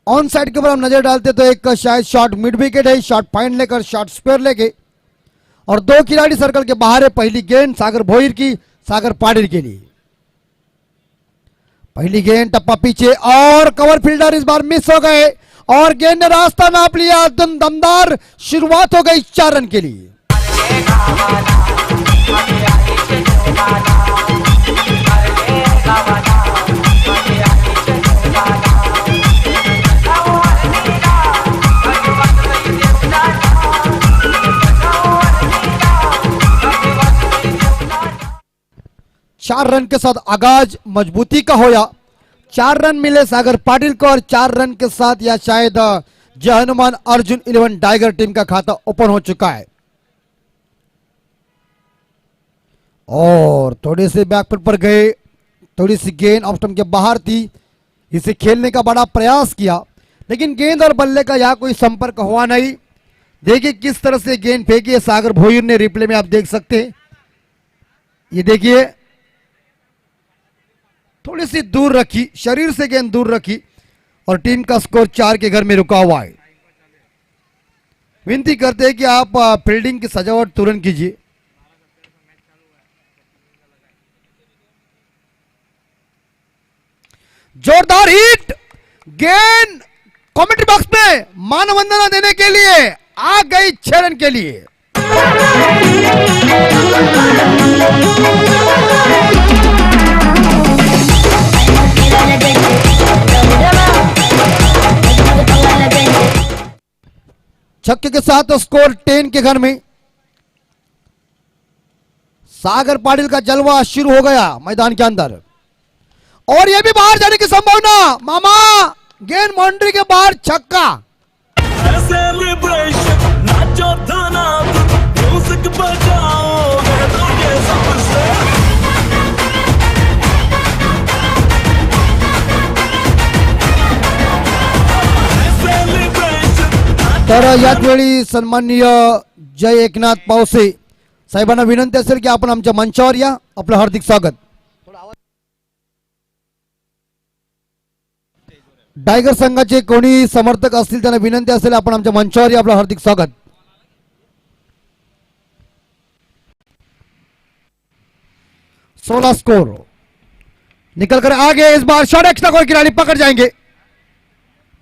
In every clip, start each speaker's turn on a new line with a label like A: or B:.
A: On side के ऊपर हम नजर डालते तो एक शायद शॉट मिड विकेट है, शॉट पॉइंट लेकर शॉट स्क्वायर लेके, और दो खिलाड़ी सर्कल के बाहर है। पहली गेंद सागर भोईर की, सागर पाटिल के लिए। पहली गेंद टप्पा पीछे और कवर फील्डर इस बार मिस हो गए और गेंद ने रास्ता नाप लिया। दमदार शुरुआत हो गई 4 रन के लिए। चार रन के साथ आगाज मजबूती का होया। 4 रन मिले सागर पाटिल को और 4 रन के साथ या शायद जय हनुमान अर्जुन 11 टाइगर टीम का खाता ओपन हो चुका है। और थोड़े से बैकफुट पर गए, थोड़ी सी गेंद ऑफ स्टंप के बाहर थी, इसे खेलने का बड़ा प्रयास किया लेकिन गेंद और बल्ले का यहां कोई संपर्क हुआ नहीं। देखिए किस तरह से गेंद फेंकी है सागर भोईर ने, रिप्ले में आप देख सकते हैं। ये देखिए थोड़ी सी दूर रखी, शरीर से गेंद दूर रखी और टीम का स्कोर 4 के घर में रुका हुआ है। विनती करते हैं कि आप फील्डिंग की सजावट तुरंत कीजिए। जोरदार हिट, गेंद कमेंट्री बॉक्स में मानवंदना देने के लिए आ गई 6 रन के लिए। छक्के के साथ स्कोर 10 के घर में। सागर पाटिल का जलवा शुरू हो गया मैदान के अंदर और यह भी बाहर जाने की संभावना। मामा गेंद बाउंड्री के बाहर, छक्का। तर याचवेळी सन्माननीय जय एकनाथ पावसे साहेबांना विनंती असेल की आपण आमच्या मंचावर या, आपलं हार्दिक स्वागत। टायगर संघाचे कोणी समर्थक असतील त्यांना विनंती असेल आपण आमच्या मंचावर या, आपलं हार्दिक स्वागत। सोलह स्कोर निकल कर आगे, इस बार शॉट एक्स्ट्रा कोई खिलाड़ी पकड़ जाएंगे।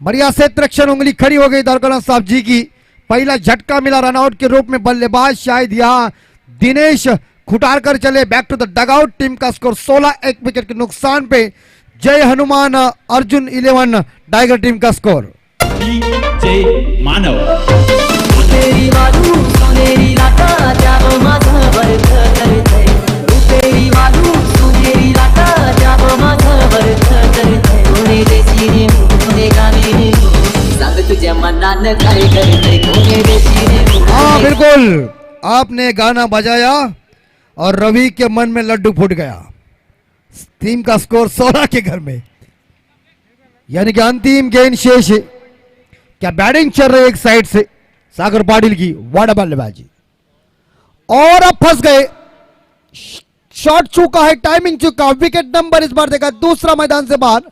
A: बढ़िया से त्रिक्षण उंगली खड़ी हो गई दरकला साहब जी की। पहला झटका मिला रनआउट के रूप में, बल्लेबाज शायद यहां दिनेश खुटारकर चले back to the dugout. Team का स्कोर 16, 1 विकेट के नुकसान पे जय हनुमान अर्जुन 11 टाइगर टीम का स्कोर।
B: जय मानव
A: हाँ बिल्कुल, आपने गाना बजाया और रवि के मन में लड्डू फूट गया। टीम का स्कोर 16 के घर में, यानी कि अंतिम गेंद शेष है। क्या बैटिंग चल रही है एक साइड से सागर पाटिल की, वाड़ा बल्लेबाजी और अब फंस गए। शॉट चूका है, टाइमिंग चूका, विकेट नंबर इस बार देखा दूसरा मैदान से बाहर।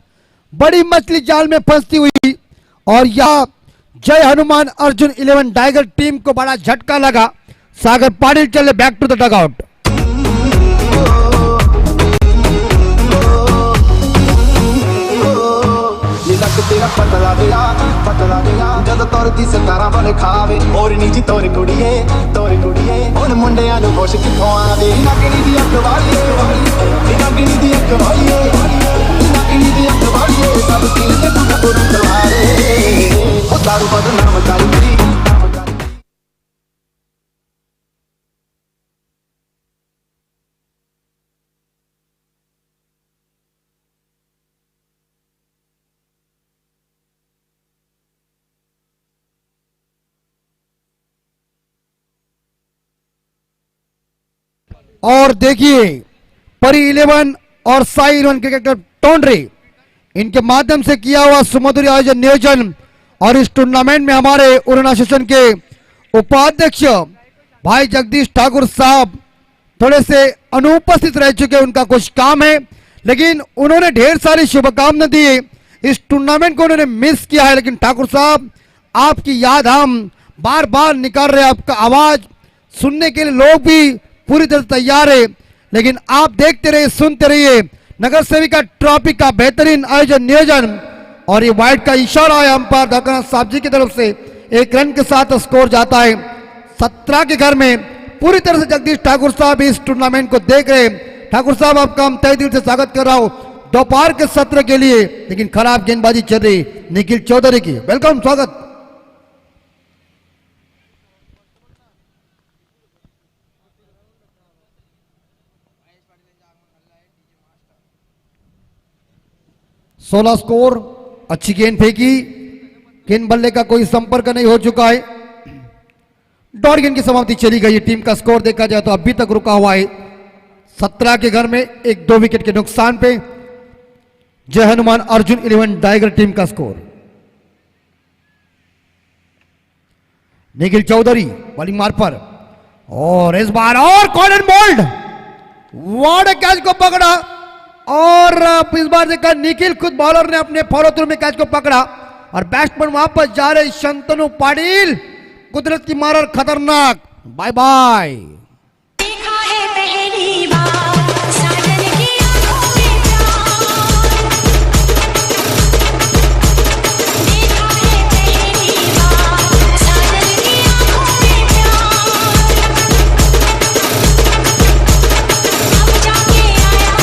A: बड़ी मछली जाल में फंसती हुई और यह जय हनुमान अर्जुन 11 टाइगर टीम को बड़ा झटका लगा। सागर पाटिल चले बैक टू द डगआउट।
C: तेरा पतला गया जद तुरती सतारा वाले खावे और नीची तोरी कुड़िए उन मुंडियां नु खुश किथों आवे। नागनी दी अख वालिए सब कील ते तू गुरु तलवारे ओ दारू बदनाम तारी मेरी।
A: और देखिए परी 11 और साई 11 क्रिकेटर टोंडरे, इनके माध्यम से किया हुआ सुमधुर आयोजन नियोजन और इस टूर्नामेंट में हमारे उड़न एसोसिएशन के उपाध्यक्ष भाई जगदीश ठाकुर साहब थोड़े से अनुपस्थित रह चुके। उनका कुछ काम है लेकिन उन्होंने ढेर सारी शुभकामनाएं दी इस टूर्नामेंट को उन्होंने मिस किया है, लेकिन ठाकुर साहब आपकी याद हम बार बार निकाल रहे हैं, आपका आवाज सुनने के लिए लोग भी पूरी तरह तैयार है। लेकिन आप देखते रहिए, सुनते रहिए, नगर सेविका ट्रॉफी का बेहतरीन आयोजन नियोजन, और ये वाइड का इशारा है अंपायर धकनाथ साहब जी की तरफ से। एक रन के साथ स्कोर जाता है 17 के घर में। पूरी तरह से जगदीश ठाकुर साहब इस टूर्नामेंट को देख रहे हैं। ठाकुर साहब आपका हम तहे दिल से स्वागत कर रहा हूं दोपहर के सत्र के लिए, लेकिन खराब गेंदबाजी चल रही निखिल चौधरी की। वेलकम, स्वागत। सोलह स्कोर, अच्छी गेंद फेंकी, गेंद बल्ले का कोई संपर्क नहीं हो चुका है। डॉट गेंद की समाप्ति चली गई। टीम का स्कोर देखा जाए तो अभी तक रुका हुआ है 17 के घर में, 1-2 विकेट के नुकसान पे। जय हनुमान अर्जुन 11 टाइगर टीम का स्कोर। निखिल चौधरी बॉलिंग मार पर, और इस बार और कॉर्नर बोल्ड, वाड़ कैच को पकड़ा, और इस बार देखा निखिल खुद बॉलर ने अपने फॉलो थ्रू में कैच को पकड़ा, और बैट्समैन वापस जा रहे शंतनु पाटिल। कुदरत की मार और खतरनाक। Bye bye.
D: देखा है पहली बार साजन की आंखों में प्यार, देखा है पहली बार साजन की आंखों में प्यार, अब जाके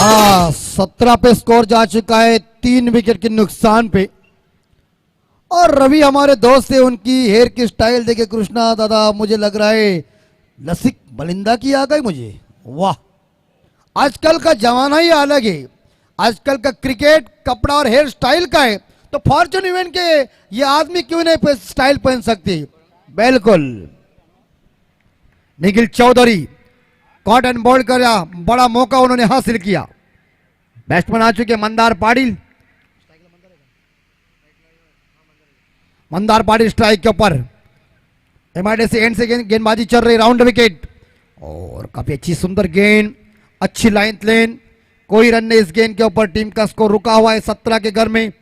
D: आया।
A: 17 पे स्कोर जा चुका है 3 विकेट के नुकसान पे। और रवि हमारे दोस्त है, उनकी हेयर की स्टाइल देखे कृष्णा दादा मुझे लग रहा है लसिक बलिंदा की आ गई मुझे। वाह, आजकल का जमाना ही अलग है। आजकल का क्रिकेट कपड़ा और हेयर स्टाइल का है, तो फॉर्चून इवेंट के ये आदमी क्यों नहीं स्टाइल पहन सकती। बिल्कुल, Nikhil Chaudhary caught and bowl कर बड़ा मौका उन्होंने हासिल किया। बैट्समैन आ चुके मंदार पाटिल। मंदार पाटिल स्ट्राइक के ऊपर, एमआईडी से एंड से गेंदबाजी चल रही, राउंड विकेट, और काफी अच्छी सुंदर गेंद, अच्छी लाइन लेन, कोई रन नहीं इस गेंद के ऊपर। टीम का स्कोर रुका हुआ है 17 के घर में।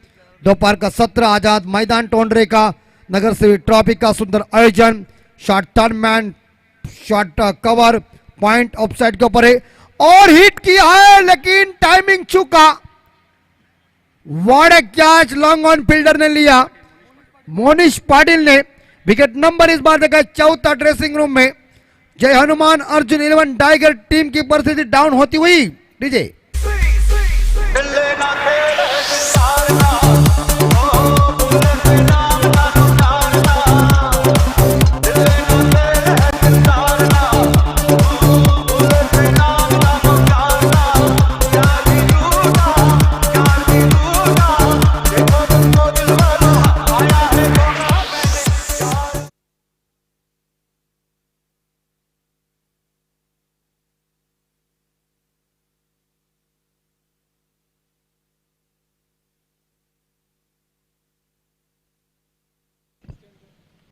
A: दोपहर का 17 आजाद मैदान टोंडरे का नगर सेवी ट्रॉफी का सुंदर आयोजन। Short third man, short cover, point off side के ऊपर है, और हिट किया है, लेकिन टाइमिंग चूका। What a catch, long on fielder ने लिया। मोनिश पाटिल ने विकेट नंबर इस बार देखा 4था ड्रेसिंग रूम में। जय हनुमान अर्जुन 11 टाइगर टीम की परिस्थिति डाउन होती हुई। डीजे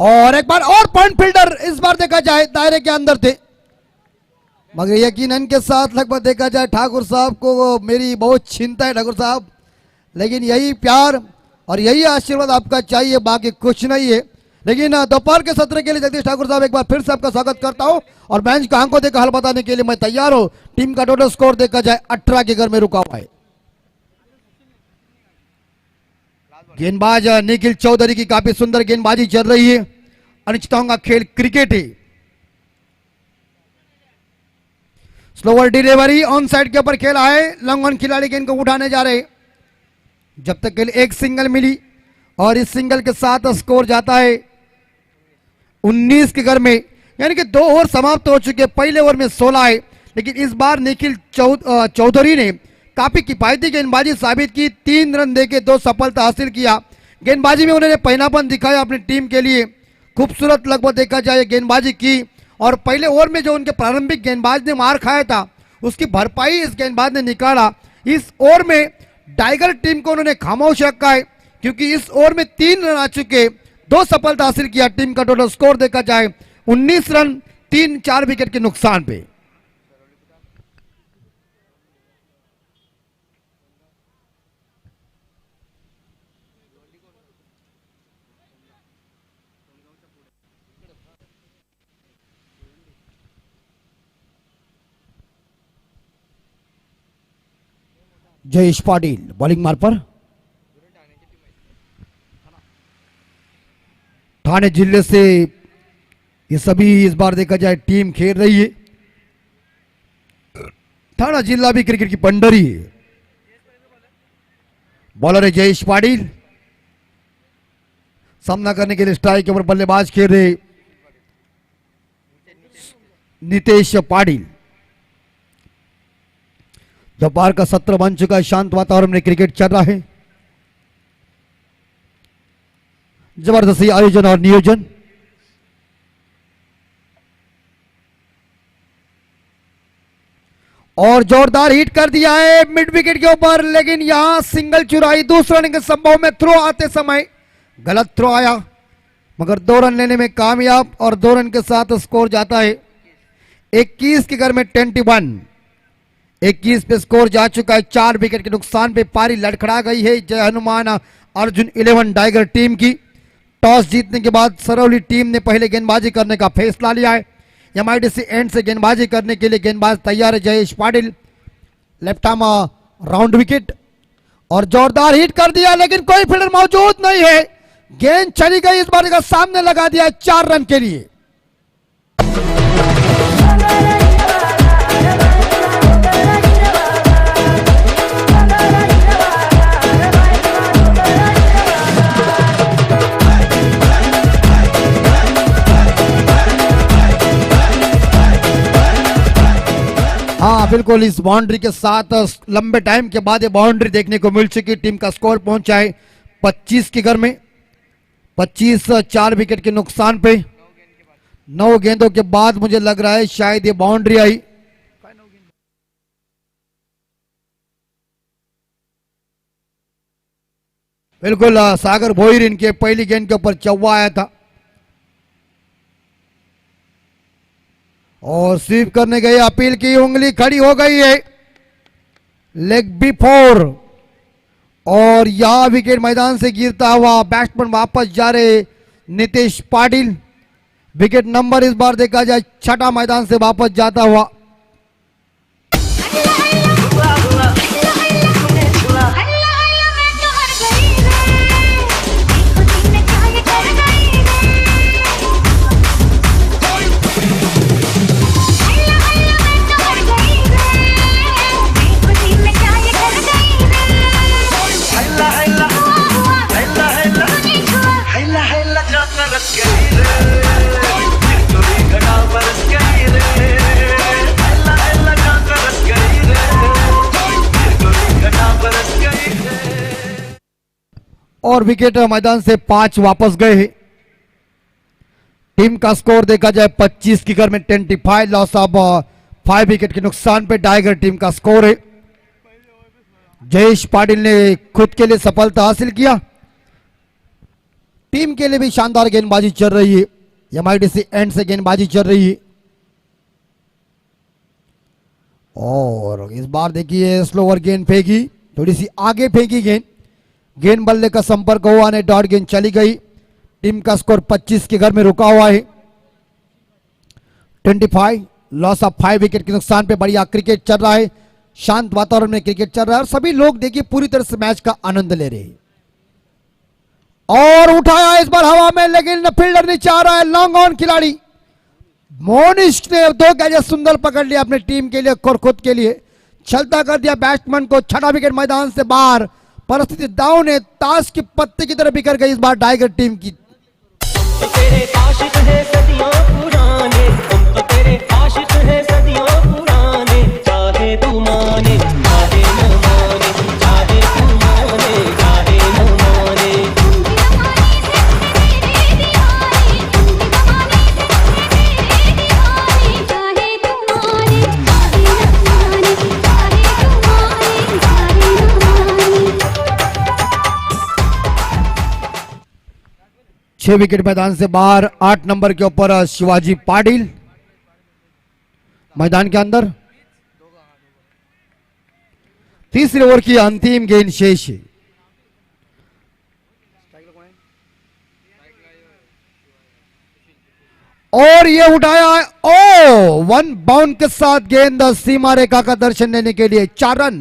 A: और एक बार और पॉइंट फील्डर इस बार देखा जाए दायरे के अंदर थे, मगर यकीनन के साथ लगभग देखा जाए ठाकुर साहब को मेरी बहुत चिंता है ठाकुर साहब, लेकिन यही प्यार और यही आशीर्वाद आपका चाहिए, बाकी कुछ नहीं है। लेकिन दोपहर के सत्र के लिए जगदीश ठाकुर साहब एक बार फिर से आपका स्वागत करता हूं, और बेंच का आंखों देखा हल बताने के लिए मैं तैयार हूं। टीम का टोटल स्कोर देखा जाए 18 के घर में रुका हुआ है। गेंदबाज निखिल चौधरी की काफी सुंदर गेंदबाजी चल रही है। अनिश्चितताओं का खेल क्रिकेट है। स्लोवर डिलीवरी ऑन साइड के ऊपर खेला है, लॉन्ग ऑन खिलाड़ी गेंद को उठाने जा रहे, जब तक के लिए एक सिंगल मिली, और इस सिंगल के साथ स्कोर जाता है 19 के घर में, यानी कि 2 ओवर समाप्त हो चुके। पहले ओवर में 16 है, लेकिन इस बार निखिल चौधरी ने काफी किफायती गेंदबाजी साबित की। 3 रन देके 2 सफलता हासिल किया। गेंदबाजी में उन्होंने पहनापन दिखाया अपनी टीम के लिए, खूबसूरत लगभग देखा जाए गेंदबाजी की, और पहले ओवर में जो उनके प्रारंभिक गेंदबाज ने मार खाया था उसकी भरपाई इस गेंदबाज ने निकाला। इस ओवर में टाइगर टीम को उन्होंने खामोश रखा है, क्योंकि इस ओवर में 3 रन आ चुके, 2 सफलता हासिल किया। टीम का टोटल स्कोर देखा जाए 19 रन 3-4 विकेट के नुकसान पे। जयेश पाटिल बॉलिंग मार्ग पर। ठाणे जिले से ये सभी इस बार देखा जाए टीम खेल रही है। ठाणे जिला भी क्रिकेट की पंडरी है। बॉलर है जयेश पाटिल, सामना करने के लिए स्ट्राइक के ऊपर बल्लेबाज खेल रहे नितेश पाटिल। दोपहर का सत्र बन चुका है, शांत वातावरण में क्रिकेट चल रहा है। जबरदस्त आयोजन और नियोजन। और जोरदार हिट कर दिया है मिड विकेट के ऊपर, लेकिन यहां सिंगल चुराई। दूसरा रन के संभव में थ्रो आते समय गलत थ्रो आया, मगर 2 रन लेने में कामयाब और 2 रन के साथ स्कोर जाता है 21 के घर में 21। 21 पे स्कोर जा चुका है। 4 विकेट के नुकसान पे पारी लड़खड़ा गई है जय हनुमान अर्जुन 11 टाइगर टीम की। टॉस जीतने के बाद सरौली टीम ने पहले गेंदबाजी करने का फैसला लिया है। एमआईडीसी एंड से गेंदबाजी करने के लिए गेंदबाज तैयार है Jayesh Patil. Left arm round wicket और जोरदार हिट कर दिया, लेकिन कोई फील्डर मौजूद नहीं है। गेंद चली गई, इस बार का सामने लगा दिया 4 रन के लिए। हाँ बिल्कुल, इस बाउंड्री के साथ लंबे टाइम के बाद ये बाउंड्री देखने को मिल चुकी। टीम का स्कोर पहुंचा है 25 के घर में। 25 4 विकेट के नुकसान पे 9 गेंदों के बाद मुझे लग रहा है शायद ये बाउंड्री आई। बिल्कुल, सागर भोईर इनके पहली गेंद के ऊपर चौवा आया था और स्वीप करने गए। अपील की उंगली खड़ी हो गई है, लेग बी 4 और यह विकेट मैदान से गिरता हुआ बैट्समैन वापस जा रहे नितेश पाटिल। विकेट नंबर इस बार देखा जाए 6ठा मैदान से वापस जाता हुआ। और विकेट मैदान से 5 वापस गए हैं। टीम का स्कोर देखा जाए 25 की घर में 25 लॉस ऑफ 5 विकेट के नुकसान पे टाइगर टीम का स्कोर है। जयेश पाटिल ने खुद के लिए सफलता हासिल किया। टीम के लिए भी शानदार गेंदबाजी चल रही है। एमआईडीसी एंड से गेंदबाजी चल रही है और इस बार देखिए स्लोवर गेंद फेंकी, थोड़ी सी आगे फेंकी गेंद। गेंद बल्ले का संपर्क हुआ ने डॉट गेंद चली गई। टीम का स्कोर 25 के घर में रुका हुआ है। 25 लॉस ऑफ 5 विकेट के नुकसान पे बढ़िया क्रिकेट चल रहा है। शांत वातावरण में क्रिकेट चल रहा है और सभी लोग देखिए पूरी तरह से मैच का आनंद ले रहे हैं। और उठाया इस बार हवा में, लेकिन फील्डर नीचे आ रहा है। लॉन्ग ऑन खिलाड़ी मोनिश ने 2 कैच सुंदर पकड़ लिया अपने टीम के लिए और खुद के लिए। छलता कर दिया बैट्समैन को। 6ठा विकेट मैदान से बाहर। परिस्थिति डाउन है, ताश की पत्ते की तरह बिखर गई इस बार टाइगर टीम की।
E: तो तेरे आशिक है सदियों पुराने, हम तो तेरे आशिक है सदियों पुराने। चाहे तू माने चाहे न माने, चाहे तू माने चाहे न माने।
A: छह विकेट मैदान से बाहर। 8 नंबर के ऊपर शिवाजी पाटिल मैदान के अंदर। तीसरे ओवर की अंतिम गेंद शेष है। और ये उठाया है। ओ 1 बाउंड के साथ गेंद सीमा रेखा का दर्शन लेने के लिए 4 रन।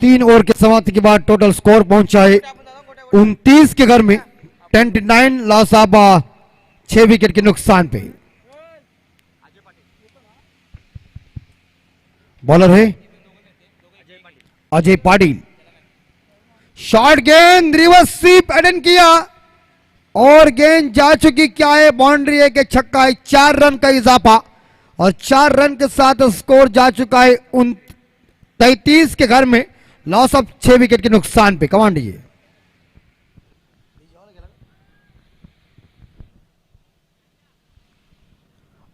A: 3 ओवर के समाप्ति के बाद टोटल स्कोर पहुंचा है 29 के घर में 29 लॉस ऑफ 6 विकेट के नुकसान पे। बॉलर है अजय पाटिल। शॉर्ट गेंद रिवर्स स्वीप अटेंड किया और गेंद जा चुकी, क्या है बाउंड्री है कि छक्का है। 4 रन का इजाफा और 4 रन के साथ स्कोर जा चुका है 33 के घर में लॉस ऑफ 6 विकेट के नुकसान पे। कमांड ये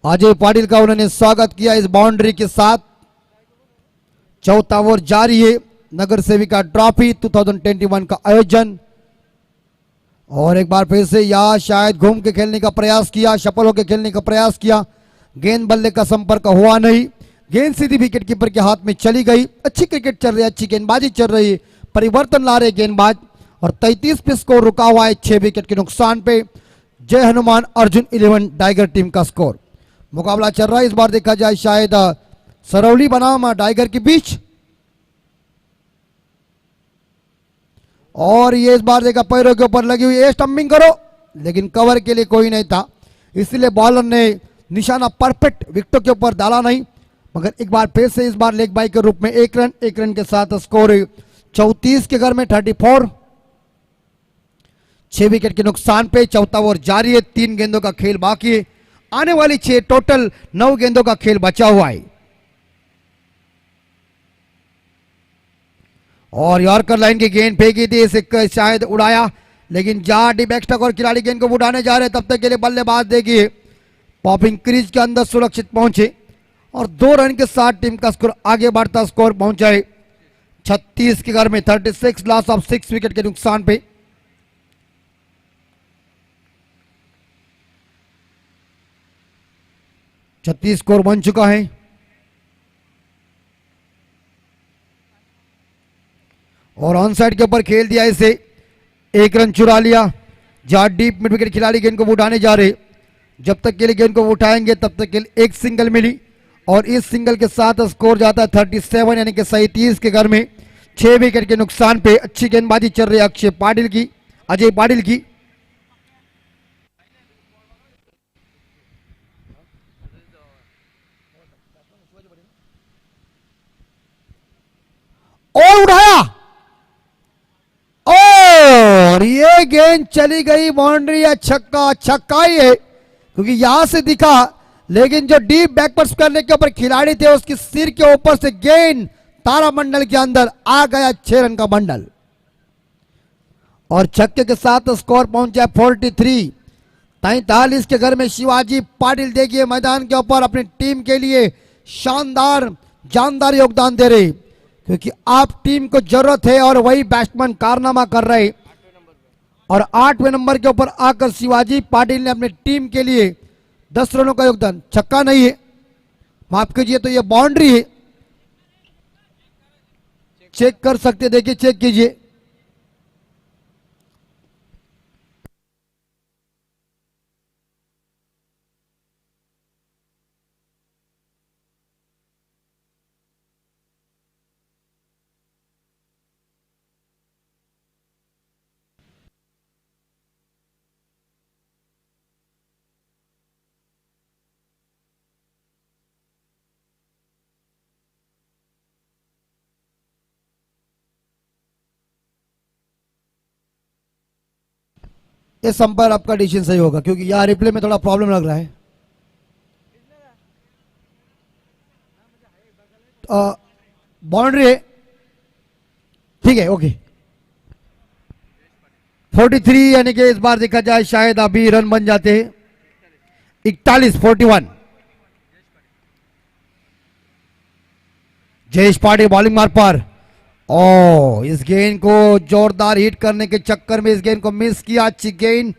A: अजय पाटिल का उन्होंने स्वागत किया इस बाउंड्री के साथ। चौथा ओवर जारी है। नगर सेविका ट्रॉफी 2021 का आयोजन और एक बार फिर से या शायद घूम के खेलने का प्रयास किया, सफल होकर खेलने का प्रयास किया। गेंद बल्ले का संपर्क हुआ नहीं, गेंद सीधी विकेट कीपर के हाथ में चली गई। अच्छी क्रिकेट चल रही है, अच्छी गेंदबाजी चल रही है, परिवर्तन ला रहे गेंदबाज और 33 पे स्कोर रुका हुआ है 6 विकेट के नुकसान पे। जय हनुमान अर्जुन 11 टाइगर टीम का स्कोर। मुकाबला चल रहा है, इस बार देखा जाए शायद सरौली बनाम टाइगर के बीच और ये इस बार देखा पैरों के ऊपर लगी हुई है, स्टंपिंग करो, लेकिन कवर के लिए कोई नहीं था, इसलिए बॉलर ने निशाना परफेक्ट विकेटों के ऊपर डाला नहीं। मगर एक बार फिर से इस बार लेग बाई के रूप में 1 रन के साथ स्कोर 34 के घर में 34 6 विकेट के नुकसान पे। चौथा ओवर जारी है, 3 गेंदों का खेल बाकी है, आने वाली 6 टोटल 9 गेंदों का खेल बचा हुआ है। और यॉर्कर लाइन की गेंद फेंकी थी, इसे शायद उड़ाया, लेकिन जहां डी बैकस्टॉक और खिलाड़ी गेंद को उड़ाने जा रहे तब तक के लिए बल्लेबाज देखिए पॉपिंग क्रीज के अंदर सुरक्षित पहुंचे और 2 रन के साथ टीम का स्कोर आगे बढ़ता स्कोर पहुंचा है 36 के घर में 36 लॉस ऑफ 6 विकेट के नुकसान पे। छत्तीस स्कोर बन चुका है और ऑन साइड के ऊपर खेल दिया, इसे 1 रन चुरा लिया। जहां डीप मिड विकेट खिलाड़ी गेंद को उठाने जा रहे, जब तक के लिए गेंद को उठाएंगे तब तक के लिए 1 सिंगल मिली और इस सिंगल के साथ स्कोर जाता है 37 यानी कि 37 के घर में 6 विकेट के नुकसान पे। अच्छी गेंदबाजी चल रही है अक्षय पाटिल की, अजय पाटिल की। और उठाया और ये गेंद चली गई बाउंड्री या छक्का। छक्का ही है क्योंकि यहां से दिखा, लेकिन जो डीप बैकवर्ड्स करने के ऊपर खिलाड़ी थे उसके सिर के ऊपर से गेंद तारामंडल के अंदर आ गया। 6 रन का बंडल और छक्के के साथ स्कोर पहुंचा 43। 43 के घर में शिवाजी पाटिल देखिए मैदान के ऊपर अपनी टीम के लिए शानदार जानदार योगदान दे रहे, क्योंकि आप टीम को जरूरत है और वही बैट्समैन कारनामा कर रहे। और 8वें नंबर के ऊपर आकर शिवाजी पाटिल ने अपनी टीम के लिए 10 रनों का योगदान। छक्का नहीं है, माफ कीजिए, तो ये बाउंड्री है। चेक कर सकते, देखिए चेक कीजिए। इस अंपायर आपका डिसीजन सही होगा, क्योंकि यहाँ रिप्ले में थोड़ा प्रॉब्लम लग रहा है। बाउंड्री है, ठीक है, ओके। 43 यानी कि इस बार देखा जाए शायद अभी रन बन जाते हैं 41 जयेश पाटिल बॉलिंग मार पर इस गेंद को जोरदार हिट करने के चक्कर में इस गेंद को मिस किया। अच्छी गेंद,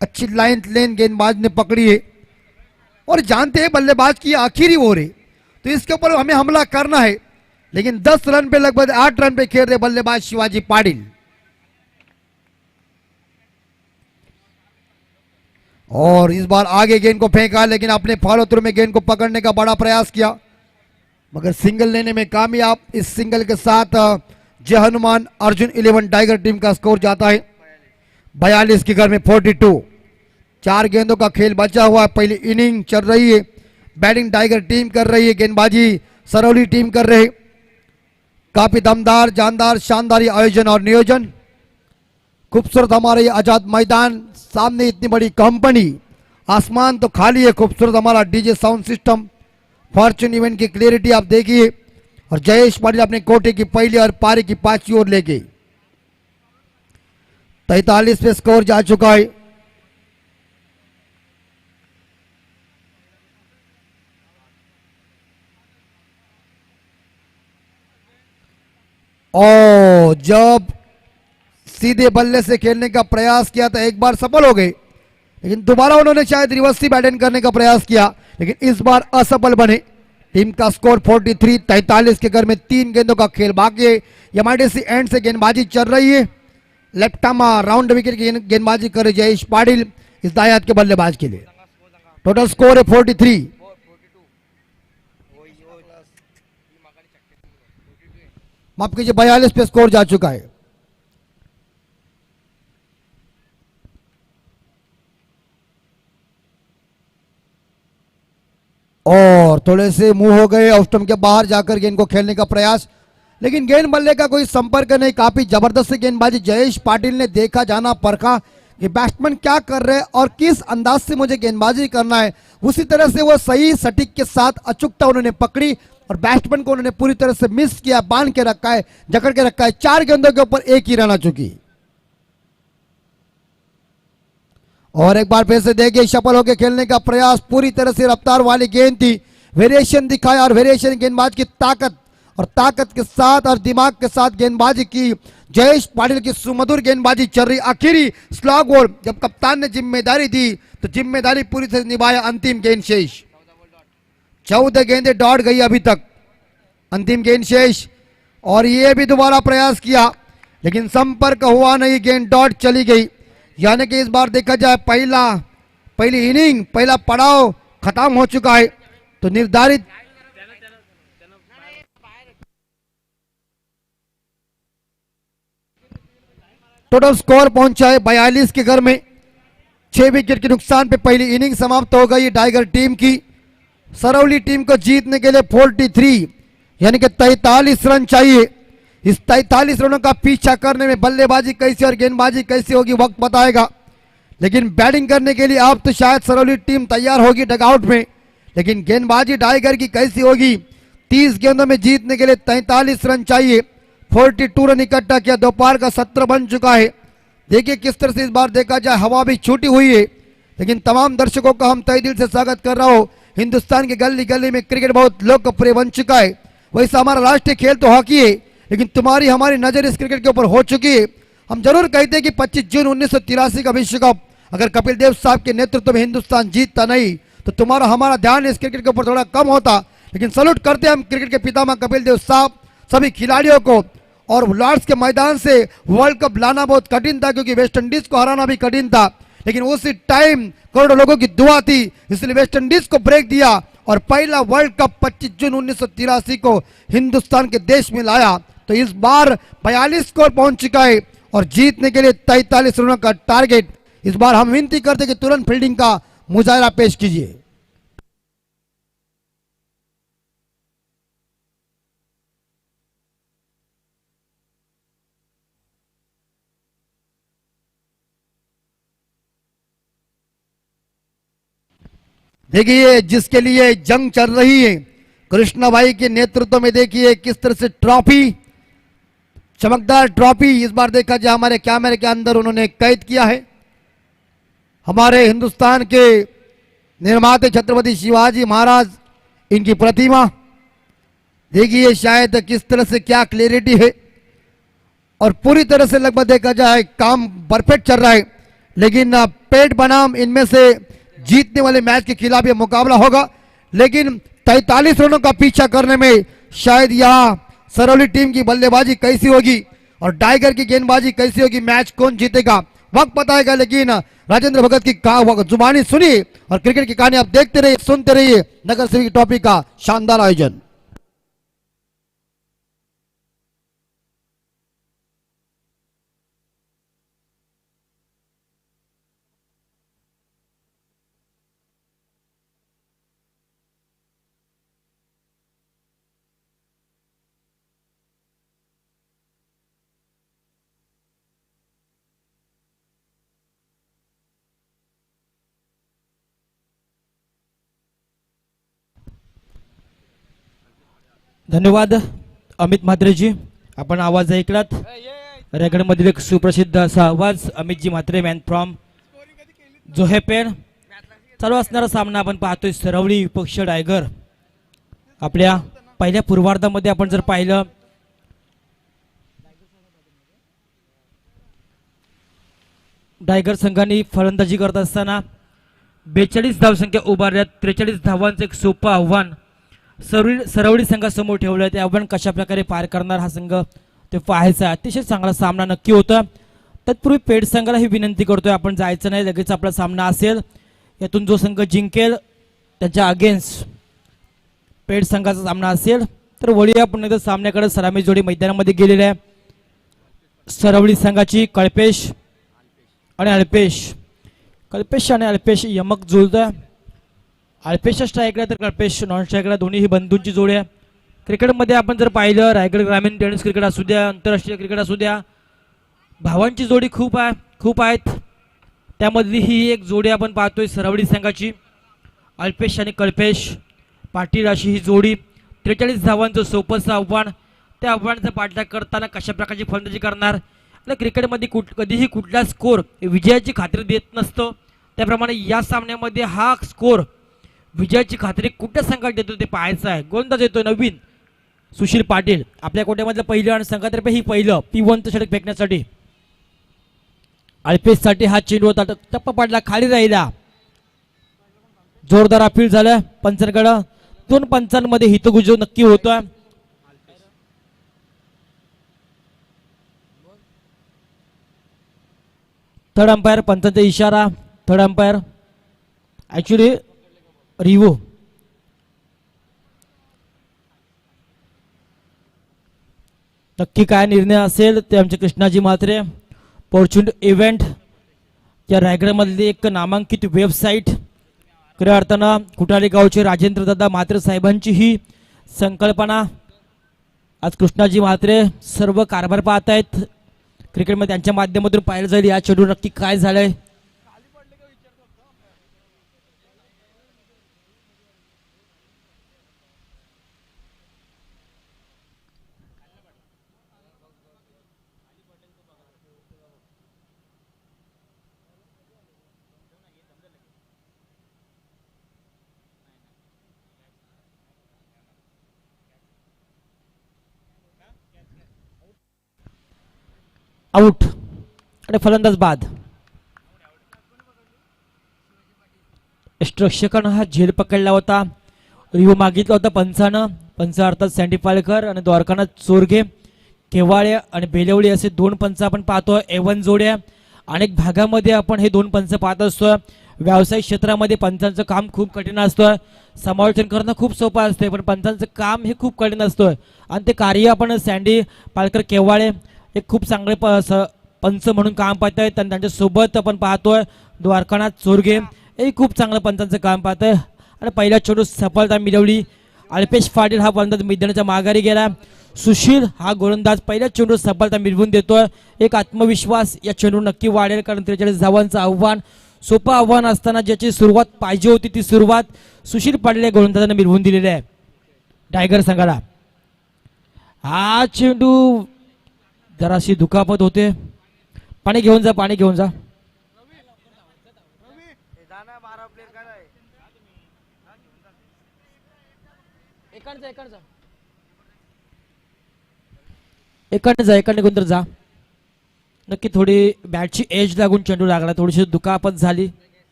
A: अच्छी लाइन लेन गेंदबाज ने पकड़ी है और जानते हैं बल्लेबाज की आखिरी ओवर है तो इसके ऊपर हमें हमला करना है, लेकिन 10 रन पे लगभग 8 रन पे खेल रहे बल्लेबाज शिवाजी पाटिल। और इस बार आगे गेंद को फेंका, लेकिन अपने फॉलो थ्रू में गेंद को पकड़ने का बड़ा प्रयास किया मगर सिंगल लेने में कामयाब। इस सिंगल के साथ जय हनुमान अर्जुन 11 टाइगर टीम का स्कोर जाता है 42 के घर में 42। 4 गेंदों का खेल बचा हुआ है, पहली इनिंग चल रही है। बैटिंग टाइगर टीम कर रही है, गेंदबाजी सरौली टीम कर रहे। काफी दमदार, जानदार, शानदार ये आयोजन और नियोजन। खूबसूरत हमारा ये आजाद मैदान, सामने इतनी बड़ी कंपनी, आसमान तो खाली है। खूबसूरत हमारा DJ sound system, Fortune event की क्लियरिटी आप देखिए। और जयेश पाटिल अपने कोटे की पहली और पारी की 5वीं ओर लेके 43 पे स्कोर जा चुका है। और जब सीधे बल्ले से खेलने का प्रयास किया था, एक बार सफल हो गए, लेकिन दोबारा उन्होंने शायद रिवर्सी बैटिंग करने का प्रयास किया, लेकिन इस बार असफल बने। टीम का स्कोर 43। 43 के घर में 3 गेंदों का खेल बाकी है। एमआईडीसी एंड से गेंदबाजी चल रही है। लेफ्ट आर्म राउंड विकेट की गेंदबाजी करे जयेश पाटिल इस दायात के बल्लेबाज के लिए। टोटल स्कोर है 43। माफ कीजिए, 42 पे स्कोर जा चुका है। और थोड़े से मुंह हो गए, ऑफ स्टंप के बाहर जाकर गेंद को खेलने का प्रयास, लेकिन गेंद बल्ले का कोई संपर्क नहीं। काफी जबरदस्त गेंदबाजी जयेश पाटिल ने देखा, जाना, परखा कि बैट्समैन क्या कर रहे हैं और किस अंदाज से मुझे गेंदबाजी करना है। उसी तरह से वो सही सटीक के साथ अचूकता उन्होंने पकड़ी और बैट्समैन को उन्होंने पूरी तरह से मिस किया, बांध के रखा है, जकड़ के रखा है। 4 गेंदों के ऊपर 1 ही रन आ चुकी। और एक बार फिर से देखिए, सफल होकर खेलने का प्रयास, पूरी तरह से रफ्तार वाली गेंद थी, वेरिएशन दिखाया और वेरिएशन गेंदबाज की ताकत के साथ और दिमाग के साथ गेंदबाजी की। जयेश पाटिल की सुमधुर गेंदबाजी चल रही। आखिरी स्लॉग बॉल, जब कप्तान ने जिम्मेदारी दी तो जिम्मेदारी पूरी तरह से निभाया। अंतिम गेंद शेष, 14 गेंदें डॉट गई अभी तक, अंतिम गेंद शेष। और ये भी दोबारा प्रयास किया, लेकिन संपर्क हुआ नहीं, गेंद डॉट चली गई। यानी कि इस बार देखा जाए पहली इनिंग, पहला पड़ाव खत्म हो चुका है। तो निर्धारित टोटल स्कोर पहुंचा है 42 के घर में। 6 विकेट के नुकसान पे पहली इनिंग समाप्त हो गई टाइगर टीम की। सरौली टीम को जीतने के लिए 43 यानी कि 43 रन चाहिए। इस 43 रनों का पीछा करने में बल्लेबाजी कैसी और गेंदबाजी कैसी होगी वक्त बताएगा। लेकिन बैटिंग करने के लिए अब तो शायद सरौली टीम तैयार होगी डगआउट में, लेकिन गेंदबाजी टाइगर की कैसी होगी। 30 गेंदों में जीतने के लिए 43 रन चाहिए। 42 रन इकट्ठा किया, दोपहर का 17 बन चुका है। देखिए किस तरह से इस बार देखा जाए, हवा भी छूटी हुई है, लेकिन तमाम दर्शकों का हम तहे दिल से स्वागत कर रहा हूं। हिंदुस्तान के गली गली में क्रिकेट बहुत लोकप्रिय बन चुका है। वैसा हमारा राष्ट्रीय खेल तो हॉकी है, लेकिन तुम्हारी हमारी नजर इस क्रिकेट के ऊपर हो चुकी है। हम जरूर कहते हैं कि 25 जून 1983 का विश्व कप अगर कपिल देव साहब के नेतृत्व में हिंदुस्तान जीतता नहीं तो तुम्हारा हमारा ध्यान इस क्रिकेट के ऊपर थोड़ा कम होता। लेकिन सल्यूट करते हैं हम क्रिकेट के पितामह कपिल देव साहब, सभी खिलाड़ियों को। और लॉर्ड्स के मैदान से वर्ल्ड कप लाना बहुत कठिन था, क्योंकि वेस्ट इंडीज को हराना भी कठिन था, लेकिन उसी टाइम करोड़ों लोगों की दुआ थी, इसलिए वेस्ट इंडीज को ब्रेक दिया और पहला वर्ल्ड कप 25 जून 1983 को हिंदुस्तान के देश में लाया। तो इस बार 42 स्कोर पहुंच चुका है और जीतने के लिए 43 रनों का टारगेट। इस बार हम विनती करते कि तुरंत फील्डिंग का मुजाहरा पेश कीजिए। देखिए जिसके लिए जंग चल रही है, कृष्णा भाई के नेतृत्व में देखिए किस तरह से ट्रॉफी, चमकदार ट्रॉफी इस बार देखा जाए हमारे कैमरे के अंदर उन्होंने कैद किया है। हमारे हिंदुस्तान के निर्माते छत्रपति शिवाजी महाराज, इनकी प्रतिमा देखिए, शायद किस तरह से क्या क्लैरिटी है। और पूरी तरह से लगभग देखा जाए काम परफेक्ट चल रहा है, लेकिन पेट बनाम इनमें से जीतने वाले मैच के खिलाफ ये मुकाबला होगा। लेकिन 43 रनों का पीछा करने में शायद यहां सरौली टीम की बल्लेबाजी कैसी होगी और टाइगर की गेंदबाजी कैसी होगी, मैच कौन जीतेगा वक्त बताएगा। लेकिन राजेंद्र भगत की जुबानी सुनिए और क्रिकेट की कहानी आप देखते रहिए, सुनते रहिए। नगर सेवक ट्रॉफी का शानदार आयोजन।
F: धन्यवाद अमित म्हात्रेजी. आपण आवाज ऐकलात. रेगडमधील एक सुप्रसिद्ध असा आवाज अमितजी म्हात्रे, मॅन फ्रॉम जोहेपेड. चालू असणारा सामना आपण पाहतोय सरवली विपक्ष टायगर. आपल्या पहिल्या पूर्वार्धामध्ये आपण जर पाहिलं टायगर संघाने फलंदाजी करत असताना 42 धावसंख्या उभारल्यात. 43 धावांचं एक सोपं आव्हान सरवली संघासमोर ठेवलं. ते आव्हान कशा प्रकारे पार करणार हा संघ ते पाहायचा. अतिशय चांगला सामना नक्की होता. तत्पूर्वी पेड संघाला ही विनंती करतोय आपण जायचं नाही, लगेच आपला सामना असेल. यातून जो संघ जिंकेल त्याच्या अगेन्स्ट पेड संघाचा सामना असेल. तर वळूया आपण एकदा सामन्याकडे. सलामी जोडी मैदानामध्ये गेलेली आहे. सरवली संघाची कल्पेश आणि अल्पेश. कल्पेश आणि अल्पेश यमक जुळतोय. अल्पेश स्ट्राईकला तर कल्पेश नॉन स्ट्राईकला, दोन्ही ही बंधूंची जोडी आहे. क्रिकेटमध्ये आपण जर पाहिलं रायगड ग्रामीण टेनिस क्रिकेट असू द्या, आंतरराष्ट्रीय क्रिकेट असू द्या, भावांची जोडी खूप आहेत. त्यामधली ही एक जोडी आपण पाहतोय सरवडी संघाची अल्पेश आणि कल्पेश पाटील अशी ही जोडी. 43 धावांचं सोपंसं आव्हान. त्या आव्हानाचा पाठलाग करताना कशा प्रकारची फलंदाजी करणार. आणि क्रिकेटमध्ये कधीही कुठला स्कोर विजयाची खात्री देत नसतो. त्याप्रमाणे या सामन्यामध्ये हा स्कोर विजयाची खात्री कुठल्या संघात देतो ते पाहायचं आहे. गोलंदाज येतोय नवीन सुशील पाटील. आपल्या कोट्यामधलं पहिलं आणि संघातर्फे ही पहिलं P1 षटक फेकण्यासाठी. अल्पेश साठी हा चेंडू होता, टप्पा पाडला, खाली राहिला. जोरदार अपील झालं पंचांकडं. 2 पंचांमध्ये हितगुजो नक्की होतोय. थर्ड अंपायर पंचांचा इशारा. Third umpire actually Revo. नक्की काय निर्णय असेल ते आमचे कृष्णाजी म्हात्रे. फॉर्च्यून इव्हेंट या रायगडमधली एक नामांकित वेबसाईट. खऱ्या अर्थानं कुटाली गावचे राजेंद्र दादा म्हात्रे साहेबांची ही संकल्पना. आज कृष्णाजी म्हात्रे सर्व कारभार पाहत आहेत. क्रिकेटमध्ये त्यांच्या माध्यमातून पाहिलं जाईल या चेंडू नक्की काय झालंय. आउट आणि फलंदाज बाद. रक्षकानं हा झेल पकडला होता. रिव्ह्यू मागितला होता पंचानं. पंच अर्थात सँडी पालकर आणि द्वारकानाथ चोरगे. केवाळे आणि बेलवडी असे 2 पंच आपण पाहतोय. A1 जोड्या. अनेक भागामध्ये आपण हे 2 पंच पाहत असतोय. व्यावसायिक क्षेत्रामध्ये पंचांचं काम खूप कठीण असतं. समालोचन करणं खूप सोपं असते, पण पंचांचं काम हे खूप कठीण असतं. आणि ते कार्य आपण सँडी पालकर केवाळे एक खूप चांगले पंच म्हणून काम पाहत आहेत. आणि त्यांच्यासोबत आपण पाहतोय द्वारकानाथ चोरगे हे खूप चांगलं पंचांचं काम पाहत आहे. आणि पहिल्या चेंडू सफलता मिळवली. अल्पेश पाटील हा फलंदाज मैदानाच्या माघारी गेला. सुशील हा गोलंदाज पहिल्या चेंडू सफलता मिळवून देतोय. एक आत्मविश्वास या चेंडू नक्की वाढेल, कारण 43 धावांचं आव्हान सोपं आव्हान असताना ज्याची सुरुवात पाहिजे होती ती सुरुवात सुशील पाटील या गोलंदाजाने मिळवून दिलेली आहे टायगर संघाला. हा चेंडू जराशी दुखापत होते. पाणी घेऊन जा, पाणी घेऊन जा. एकाने कोणतर जा. नक्की थोडी बॅटची एज लागून चेंडू लागला, थोडीशी दुखापत झाली.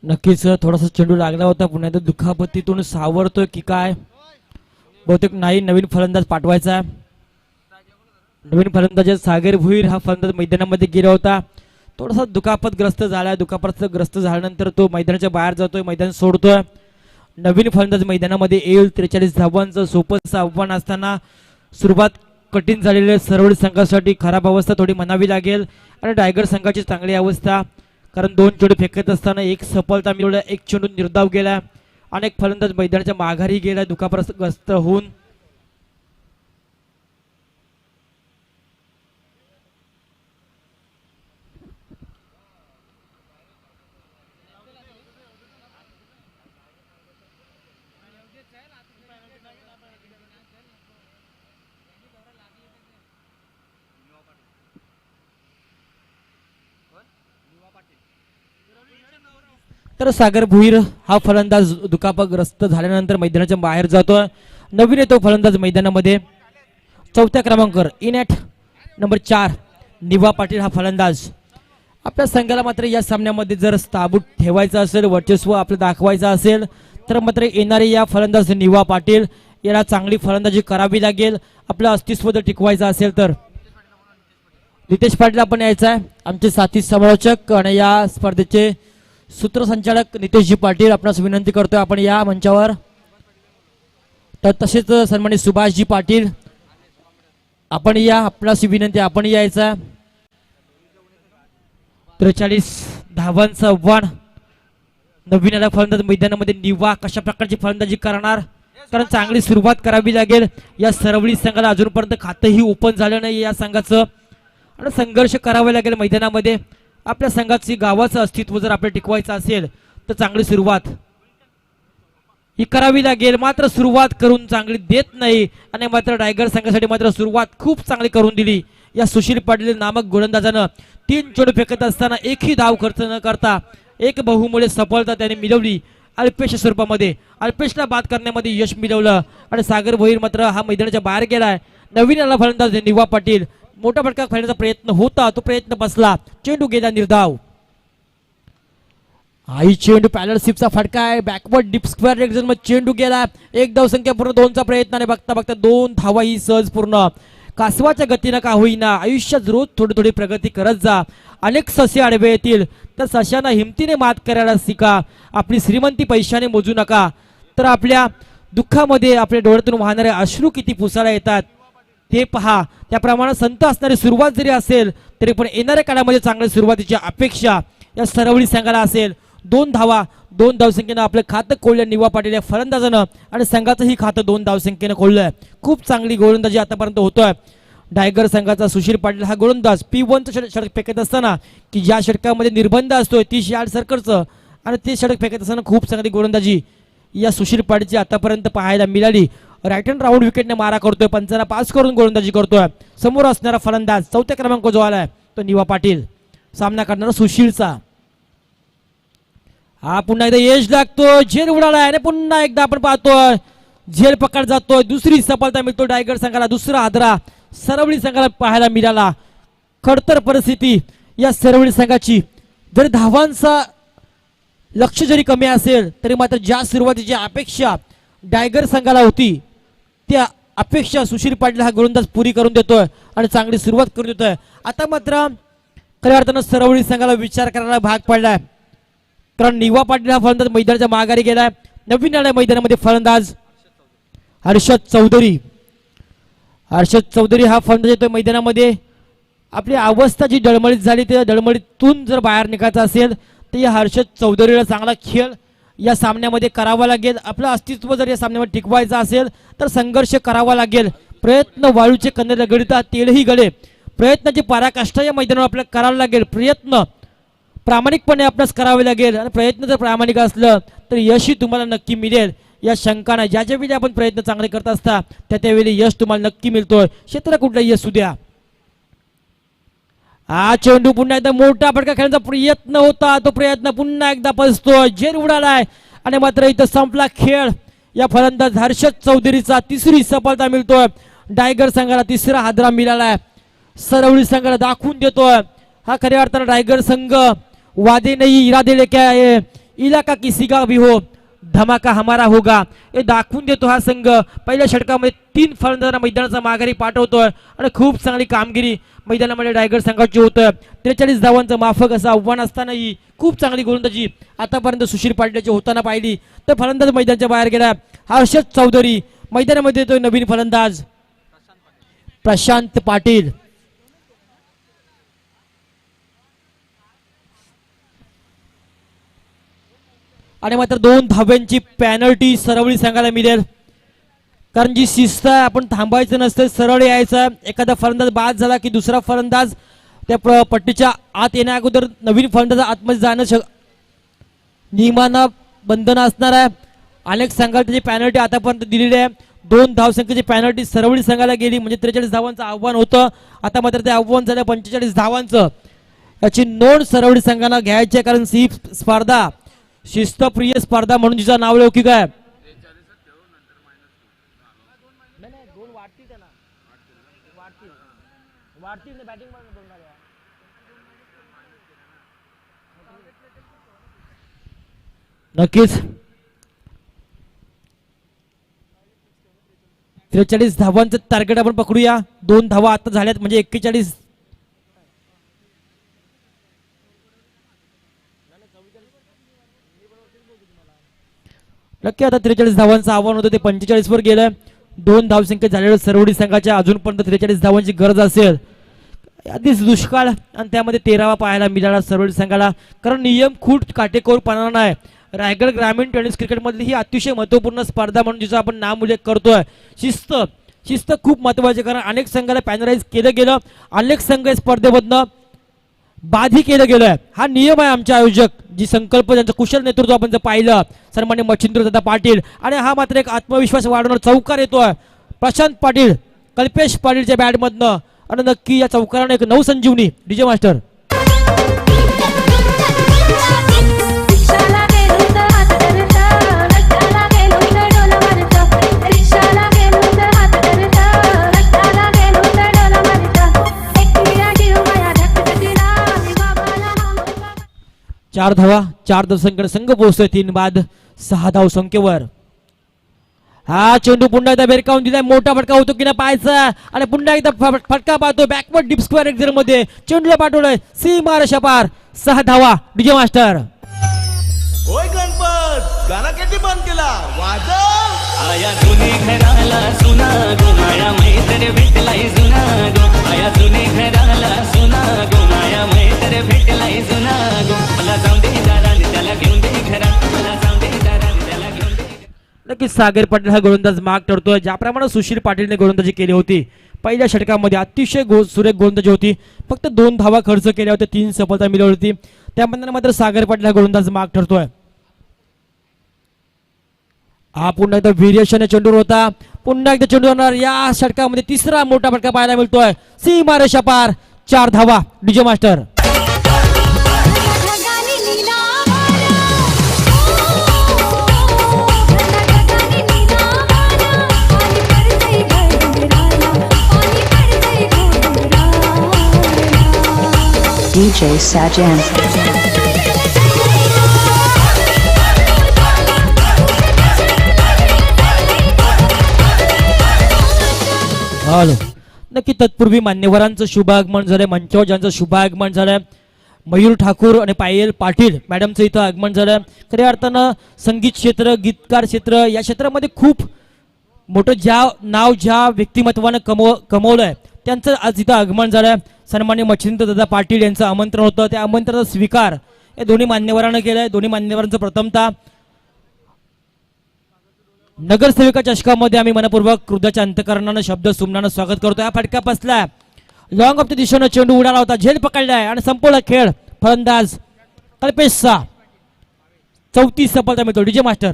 F: नक्कीच थोडासा चेंडू लागला होता, पुन्हा एकदा दुखापतीतून सावरतोय की काय, बहुतेक नाही. नवीन फलंदाज पाठवायचा आहे. नवीन फलंदाज सागर भुईर हा फलंदाज मैदानामध्ये गेला होता. थोडासा दुखापतग्रस्त झाला. दुखापतग्रस्त झाल्यानंतर तो मैदानाच्या बाहेर जातोय, मैदान सोडतोय. नवीन फलंदाज मैदानामध्ये येईल. 43 धावांचं सोपं आव्हान असताना सुरुवात कठीण झालेल्या सरवडी संघासाठी खराब अवस्था थोडी म्हणावी लागेल. आणि टायगर संघाची चांगली अवस्था, कारण 2 चेंडू फेकत असताना एक सफलता मिळवल्या, एक चेंडू निर्धाव गेला. अनेक फलंदाज मैदानाच्या माघारी गेला दुखापतग्रस्त होऊन. तर सागर भुईर हा फलंदाज दुखापतग्रस्त झाल्यानंतर मैदानाच्या बाहेर जातोय. नवीन येतो फलंदाज मैदानामध्ये 4थ्या क्रमांकावर इन ॲट नंबर 4 निवा पाटील हा फलंदाज. आपल्या संघाला मात्र या सामन्यामध्ये जर ताबूत ठेवायचं असेल, वर्चस्व आपलं दाखवायचं असेल, तर मात्र येणारे या फलंदाज निवा पाटील याला चांगली फलंदाजी करावी लागेल. आपलं अस्तित्व जर टिकवायचं असेल तर नितेश पाटील आपण यायचं आहे, आमचे साथी समालोचक आणि या स्पर्धेचे सूत्रसंचालक नितेशजी पाटील आपणास विनंती करतोय आपण या मंचावर. तर तसेच सन्मानित सुभाषजी पाटील आपण या, आपणास विनंती आपण यायचं. 43 धावांचं आव्हान. नवीन आला फलंदाज मैदानामध्ये निवा कशा प्रकारची फलंदाजी करणार, कारण चांगली सुरुवात करावी लागेल. या सरवली संघाला अजूनपर्यंत खातंही ओपन झालं नाही या संघाचं, आणि संघर्ष करावा लागेल मैदानामध्ये. आपल्या संघाची गावाचं अस्तित्व जर आपल्याला टिकवायचं असेल तर चांगली सुरुवात ही करावी लागेल. मात्र सुरुवात करून चांगली देत नाही, आणि मात्र टायगर संघासाठी मात्र सुरुवात खूप चांगली करून दिली या सुशील पाटील नामक गोलंदाजानं. 3 चेंडू फेकत असताना एकही धाव खर्च न करता एक बहुमूल्य सफलता त्याने मिळवली अल्पेश स्वरूपामध्ये. अल्पेशला बाद करण्यामध्ये यश मिळवलं, आणि सागर भोईर मात्र हा मैदानाच्या बाहेर गेलाय. नवीन आला फलंदाज निवा पाटील, मोठा फटका खेळण्याचा प्रयत्न होता, तो प्रयत्न बसला, चेंडू गेला निर्धाव. आई चेंडू पॅनल सिपचा फटका आहे, backward deep square leg zone मध्ये चेंडू गेला. एक धाव संख्या पूर्ण 2चा प्रयत्न, आणि बघता बघता 2 धावा ही सहज पूर्ण. कासवाच्या गतीनं का होईना आयुष्यात रोज थोडी थोडी प्रगती करत जा. अनेक ससे आडवे येतील, तर सशांना हिमतीने मात करायला शिका. आपली श्रीमंती पैशाने मोजू नका, तर आपल्या दुःखामध्ये आपल्या डोळ्यातून वाहणारे अश्रू किती पुसायला येतात ते पहा. त्याप्रमाणे संत असणारी सुरुवात जरी असेल तरी पण येणाऱ्या काळामध्ये चांगल्या सुरुवातीची अपेक्षा या सरवळी संघाला असेल. 2 धावा 2 धावसंख्येनं आपलं खातं खोललं निवा पाटील या फलंदाजानं, आणि संघाचंही खातं 2 धावसंख्येनं खोललंय. खूप चांगली गोलंदाजी आतापर्यंत होतोय टायगर संघाचा. सुशील पाटील हा गोलंदाज P1चं षटक फेकत असताना की ज्या षटकामध्ये निर्बंध असतोय 30 यार्ड सर्कलचं, आणि ते षटक फेकत असताना खूप चांगली गोलंदाजी या सुशील पाटीलची आतापर्यंत पाहायला मिळाली. राईट हँड राऊंड विकेटने मारा करतोय, पंचांना पास करून गोलंदाजी करतोय. समोर असणारा फलंदाज 4थ्या क्रमांक जो आलाय तो निवा पाटील, सामना करणारा सुशीलचा. हा पुन्हा एकदा यश लागतोय, झेल उडालाय, आणि पुन्हा एकदा आपण पाहतोय झेल पकड जातोय. दुसरी सफलता मिळतो टायगर संघाला, दुसरा हादरा सरवळी संघाला पाहायला मिळाला. खडतर परिस्थिती या सरवळी संघाची. जर धावांचा लक्ष जरी कमी असेल तरी मात्र ज्या सुरुवातीची अपेक्षा टायगर संघाला होती त्या अपेक्षा सुशील पाटील हा गोलंदाज पुरी करून देतोय, आणि चांगली सुरुवात करून देतोय. आता मात्र खऱ्या अर्थानं सरवळी संघाला विचार करायला भाग पडलाय, कारण निवा पाटील हा फलंदाज मैदानाच्या माघारी गेलाय. नवीन आल्या मैदानामध्ये फलंदाज हर्षद चौधरी. हर्षद चौधरी हा फलंदाज येतोय मैदानामध्ये. आपली अवस्था जी डळमळीत झाली त्या डळमळीतून जर बाहेर निघायचं असेल तर या हर्षद चौधरीला चांगला खेळ या सामन्यामध्ये करावा लागेल. आपलं अस्तित्व जर या सामन्यामध्ये टिकवायचं असेल तर संघर्ष करावा लागेल. प्रयत्न वाळूचे कन्ने रगडतात तेलही गळे. प्रयत्नाची पराकाष्ठा या मैदानावर आपल्याला करावं लागेल. प्रयत्न प्रामाणिकपणे आपणास करावे लागेल, आणि प्रयत्न जर प्रामाणिक असलं तर यशही तुम्हाला नक्की मिळेल. या शंकाना ज्या वेळी आपण प्रयत्न चांगले करत असता त्यावेळी यश तुम्हाला नक्की मिळतोय. क्षेत्र कुठलाही असू द्या. हा चेंडू पुन्हा एकदा मोठा फटका खेळण्याचा प्रयत्न होता, तो प्रयत्न पुन्हा एकदा पसतोय, झेल उडालाय, आणि मात्र इथं संपला खेळ. या फलंदाज हर्षद चौधरीचा 3री सफलता मिळतोय. टायगर संघाला 3रा हादरा मिळालाय. सरवळी संघाला दाखवून देतोय हा खऱ्या अर्थानं टायगर संघ वादे नाही इरादे लेके आए. इलाका किसी का भी हो धमाका हमारा होगा हे दाखवून देतो हा संघ. पहिल्या षटकामध्ये 3 फलंदाजांना मैदानाचा माघारी पाठवतोय आणि खूप चांगली कामगिरी मैदानामध्ये टायगर संघाची होतोय. 43 धावांचं माफक असं आव्हान असतानाही खूप चांगली गोलंदाजी आतापर्यंत सुशील पाटीलची होताना पाहिली. तर फलंदाज मैदानाच्या बाहेर गेला हर्षद चौधरी. मैदानामध्ये येतोय नवीन फलंदाज प्रशांत पाटील. आणि मात्र 2 धाव्यांची पॅनल्टी सरवळी संघाला मिळेल. कारण जी शिस्त आहे आपण थांबायचं नसतं सरळ यायचं. एखादा फलंदाज बाद झाला की दुसरा फलंदाज त्या पट्टीच्या आत येण्या अगोदर नवीन फलंदाज आतमध्ये जाणं नियमांना बंधन असणार आहे. अनेक संघाला त्याची पॅनल्टी आतापर्यंत दिलेली आहे. 2 धावसंख्येची पॅनल्टी सरवळी संघाला गेली म्हणजे 43 धावांचं आव्हान होतं. आता मात्र ते आव्हान झालं 45 धावांचं. याची नोंद सरवळी संघाला घ्यायची आहे कारण ही स्पर्धा शिस्तप्रिय स्पर्धा म्हणून जिचं नाव लौकिक आहे. नक्कीच 43 धावांचं टार्गेट आपण पकडूया. 2 धावा आता झाल्यात म्हणजे 41. नक्की आता 43 धावांचं आव्हान होतं ते 45 वर गेलं. 2 धावसंख्या झालेल्या सरवडी संघाच्या अजूनपर्यंत 43 धावांची गरज असेल. आधीच दुष्काळ आणि त्यामध्ये 13वा पाहायला मिळाला सरवडी संघाला. कारण नियम खूप काटेकोरपणा नाही. रायगड ग्रामीण टेनिस क्रिकेटमधली ही अतिशय महत्त्वपूर्ण स्पर्धा म्हणून जिचा आपण नाम उल्लेख करतोय. शिस्त खूप महत्वाची कारण अनेक संघाला पॅनलाइज केलं गेलं. अनेक संघ स्पर्धेमधनं बाधी केलं गेलंय. हा नियम आहे आमचे आयोजक. जी संकल्प त्यांचं कुशल नेतृत्व आपण जर पाहिलं सन्मान्य मच्छिंद्रदादा पाटील. आणि हा मात्र एक आत्मविश्वास वाढवणार चौकार येतोय प्रशांत पाटील कल्पेश पाटीलच्या बॅटमधनं. आणि नक्की या चौकाराने एक नवसंजीवनी. डीजे मास्टर
D: रिक्षाला गेलो तर हात धरता, रस्त्याला गेलो तर डोला मारता. रिक्षाला गेलो तर हात धरता, रस्त्याला गेलो तर डोला मारता. एकटीला जीव माया धकधकीला, मी बाबाला मागून
F: 4 धावा 4 धावसंख्येने संघ पोहोचतोय 3 बाद 6 धावसंख्येवर. हा चेंडू पुन्हा एकदा बेरकावून दिलाय. मोठा फटका होतो की ना पाहायचा आणि पुन्हा एकदा फटका पाहतो बॅकवर्ड डीप स्क्वेअर एक्झर मध्ये चेंडूला पाठवलंय सीमा रेषापार. 6 धावा. डीजे मास्टर
G: ओय गणपत गाणं किती बंद केला वाजव.
E: आया जुने घराला सुना गो माया मैत्र भेटलाई जुना गो. आया जुने घराला सुना गो माया मैत्र भेटलाई जुना गो. मला जाऊन दे दाराने त्याला घेऊन दे घरात. मला जाऊन दे दाराने त्याला घेऊन दे.
F: नक्कीच सागर पाटील हा गोलंदाज माग ठरतोय. ज्याप्रमाणे सुशील पाटीलने गोलंदाजी केली होती पहिल्या षटकामध्ये अतिशय सुरेख गोलंदाजी होती. फक्त 2 धावा खर्च केल्या होत्या 3 सफलता मिळवली होती. त्यामध्ये मात्र सागर पाटील हा गोलंदाज माग ठरतोय. हा पुन्हा एकदा व्हेरिएशन चेंडूर होता. पुन्हा एकदा चेंडू होणार. या षटकामध्ये 3रा मोठा फटका पाहायला मिळतोय सीमा रेषा पार. 4 धावा. डीजे मास्टर
D: ढगाने नीला वारा, ढगाने नीला वारा. पाणी पडतंय घोंगराला, पाणी पडतंय घोंगराला.
H: DJ Sajan.
F: हॅलो. नक्की तत्पूर्वी मान्यवरांचं शुभागमन झालंय. मंचावर ज्यांचं शुभागमन झालंय मयूर ठाकूर आणि पायल पाटील मॅडमचं इथं आगमन झालं. खऱ्या अर्थानं संगीत क्षेत्र गीतकार क्षेत्र या क्षेत्रामध्ये खूप मोठं ज्या व्यक्तिमत्वानं कमवलंय त्यांचं आज इथं आगमन झालंय. सन्मान्य मच्छिंद्रदादा पाटील यांचं आमंत्रण होतं. त्या आमंत्रणाचा स्वीकार या दोन्ही मान्यवरांना केलाय. दोन्ही मान्यवरांचं प्रथमतः नगरसेविका चषकामध्ये आम्ही मनपूर्वक हृदयाच्या अंतकरणानं शब्द सुमनानं स्वागत करतो. हा फटका बसलाय लॉंग ऑफ द दिशेनं चेंडू उडाला होता. झेल पकडलाय आणि संपूर्ण खेळ फलंदाज कल्पेशचा 34 सफलता मिळतो. डीजे मास्टर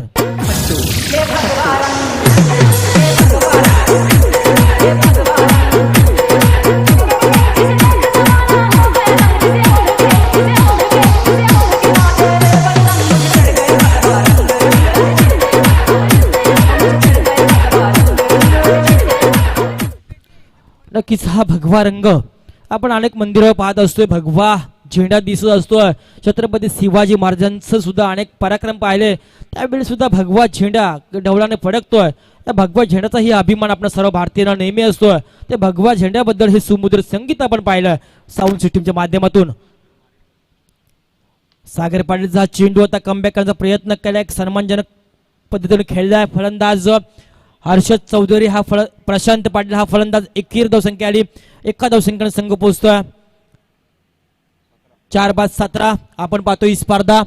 F: नक्कीच हा भगवा रंग आपण अनेक मंदिरं पाहत असतोय. भगवा झेंडा दिसत असतोय. छत्रपती शिवाजी महाराजांचं सुद्धा अनेक पराक्रम पाहिले, त्यावेळी सुद्धा भगवा झेंडा ढवळाने फडकतोय. त्या भगवा झेंड्याचाही अभिमान आपल्या सर्व भारतीयांना नेहमी असतोय. त्या भगवा झेंड्याबद्दल हे सुमुद्र संगीत आपण पाहिलं साऊंड सिस्टीमच्या माध्यमातून. सागर पाटीलचा चेंडू आता कमबॅक करण्याचा प्रयत्न केला, एक सन्मानजनक पद्धतीने खेळलाय. फलंदाज हर्षद चौधरी हा प्रशांत पाटील हा फलंदाज. एकेर धावसंख्या आली, एका धावसंख्येने संघ पोहोचतोय 4-5-17. आपण पाहतोय ही स्पर्धा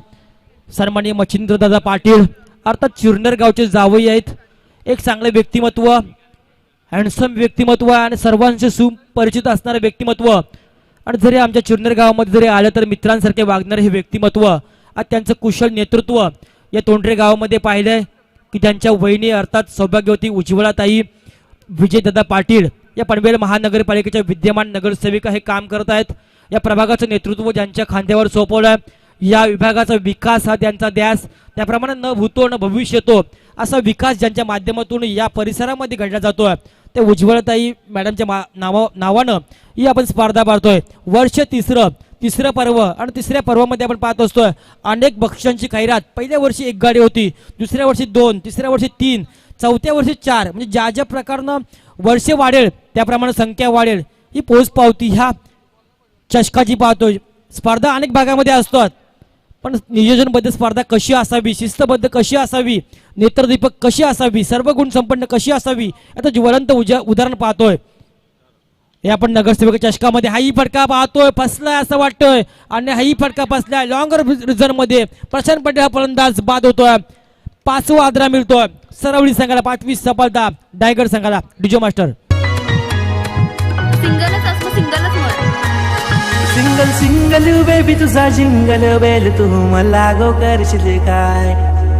F: सन्माननीय मच्छिंद्रदादा पाटील अर्थात चिरनेर गावचे जावई आहेत. एक चांगले व्यक्तिमत्व, हँडसम व्यक्तिमत्व आणि सर्वांचे सुपरिचित असणारे व्यक्तिमत्व. आणि जरी आमच्या चिरनेर गावामध्ये जरी आलं तर मित्रांसारखे वागणारे हे व्यक्तिमत्व आणि त्यांचं कुशल नेतृत्व या तोंडरे गावामध्ये पाहिलंय की त्यांच्या वहिनी अर्थात सौभाग्यवती उज्ज्वलाताई विजयदादा पाटील या पनवेल महानगरपालिकेच्या विद्यमान नगरसेविका हे काम करत आहेत. या प्रभागाचं नेतृत्व ज्यांच्या खांद्यावर सोपवलंय, या विभागाचा विकास हा त्यांचा ध्यास, त्याप्रमाणे न भूतो न भविष्यतो असा विकास ज्यांच्या माध्यमातून या परिसरामध्ये घडला जातोय ते उज्ज्वलताई मॅडमच्या नावानं ही आपण स्पर्धा पाहतोय. वर्ष तिसरं पर्व आणि तिसऱ्या पर्वामध्ये आपण पाहत असतोय अनेक बक्षिसांची खैरात. पहिल्या वर्षी 1 गाडी होती, दुसऱ्या वर्षी 2, तिसऱ्या वर्षी 3, चौथ्या वर्षी 4. म्हणजे ज्या ज्या प्रकारनं वर्षे वाढेल त्याप्रमाणे संख्या वाढेल. ही पोचपावती ह्या चषकाची पाहतोय. स्पर्धा अनेक भागामध्ये असतात, पण नियोजनबद्ध स्पर्धा कशी असावी, शिस्तबद्ध कशी असावी, नेत्रदीपक कशी असावी, सर्व गुण संपन्न कशी असावी आता ज्वलंत उदाहरण पाहतोय. हे आपण नगरसेवक चषकामध्ये हाही फटका पाहतोय, फसलाय असं वाटतोय आणि हाही फटका फसलाय. लॉंगर रिझन मध्ये प्रशांत पाटील हा फलंदाज बाद होतोय. 5वा आदरा मिळतोय सरवडी संघाला, 5वी सफलता डायगड संघाला. डीजे मास्टर
D: सिंगलच असतो, सिंगलच म्हण.
E: सिंगल सिंगल बेबी तुझा जिंगल बेल तू मला गो करशील काय.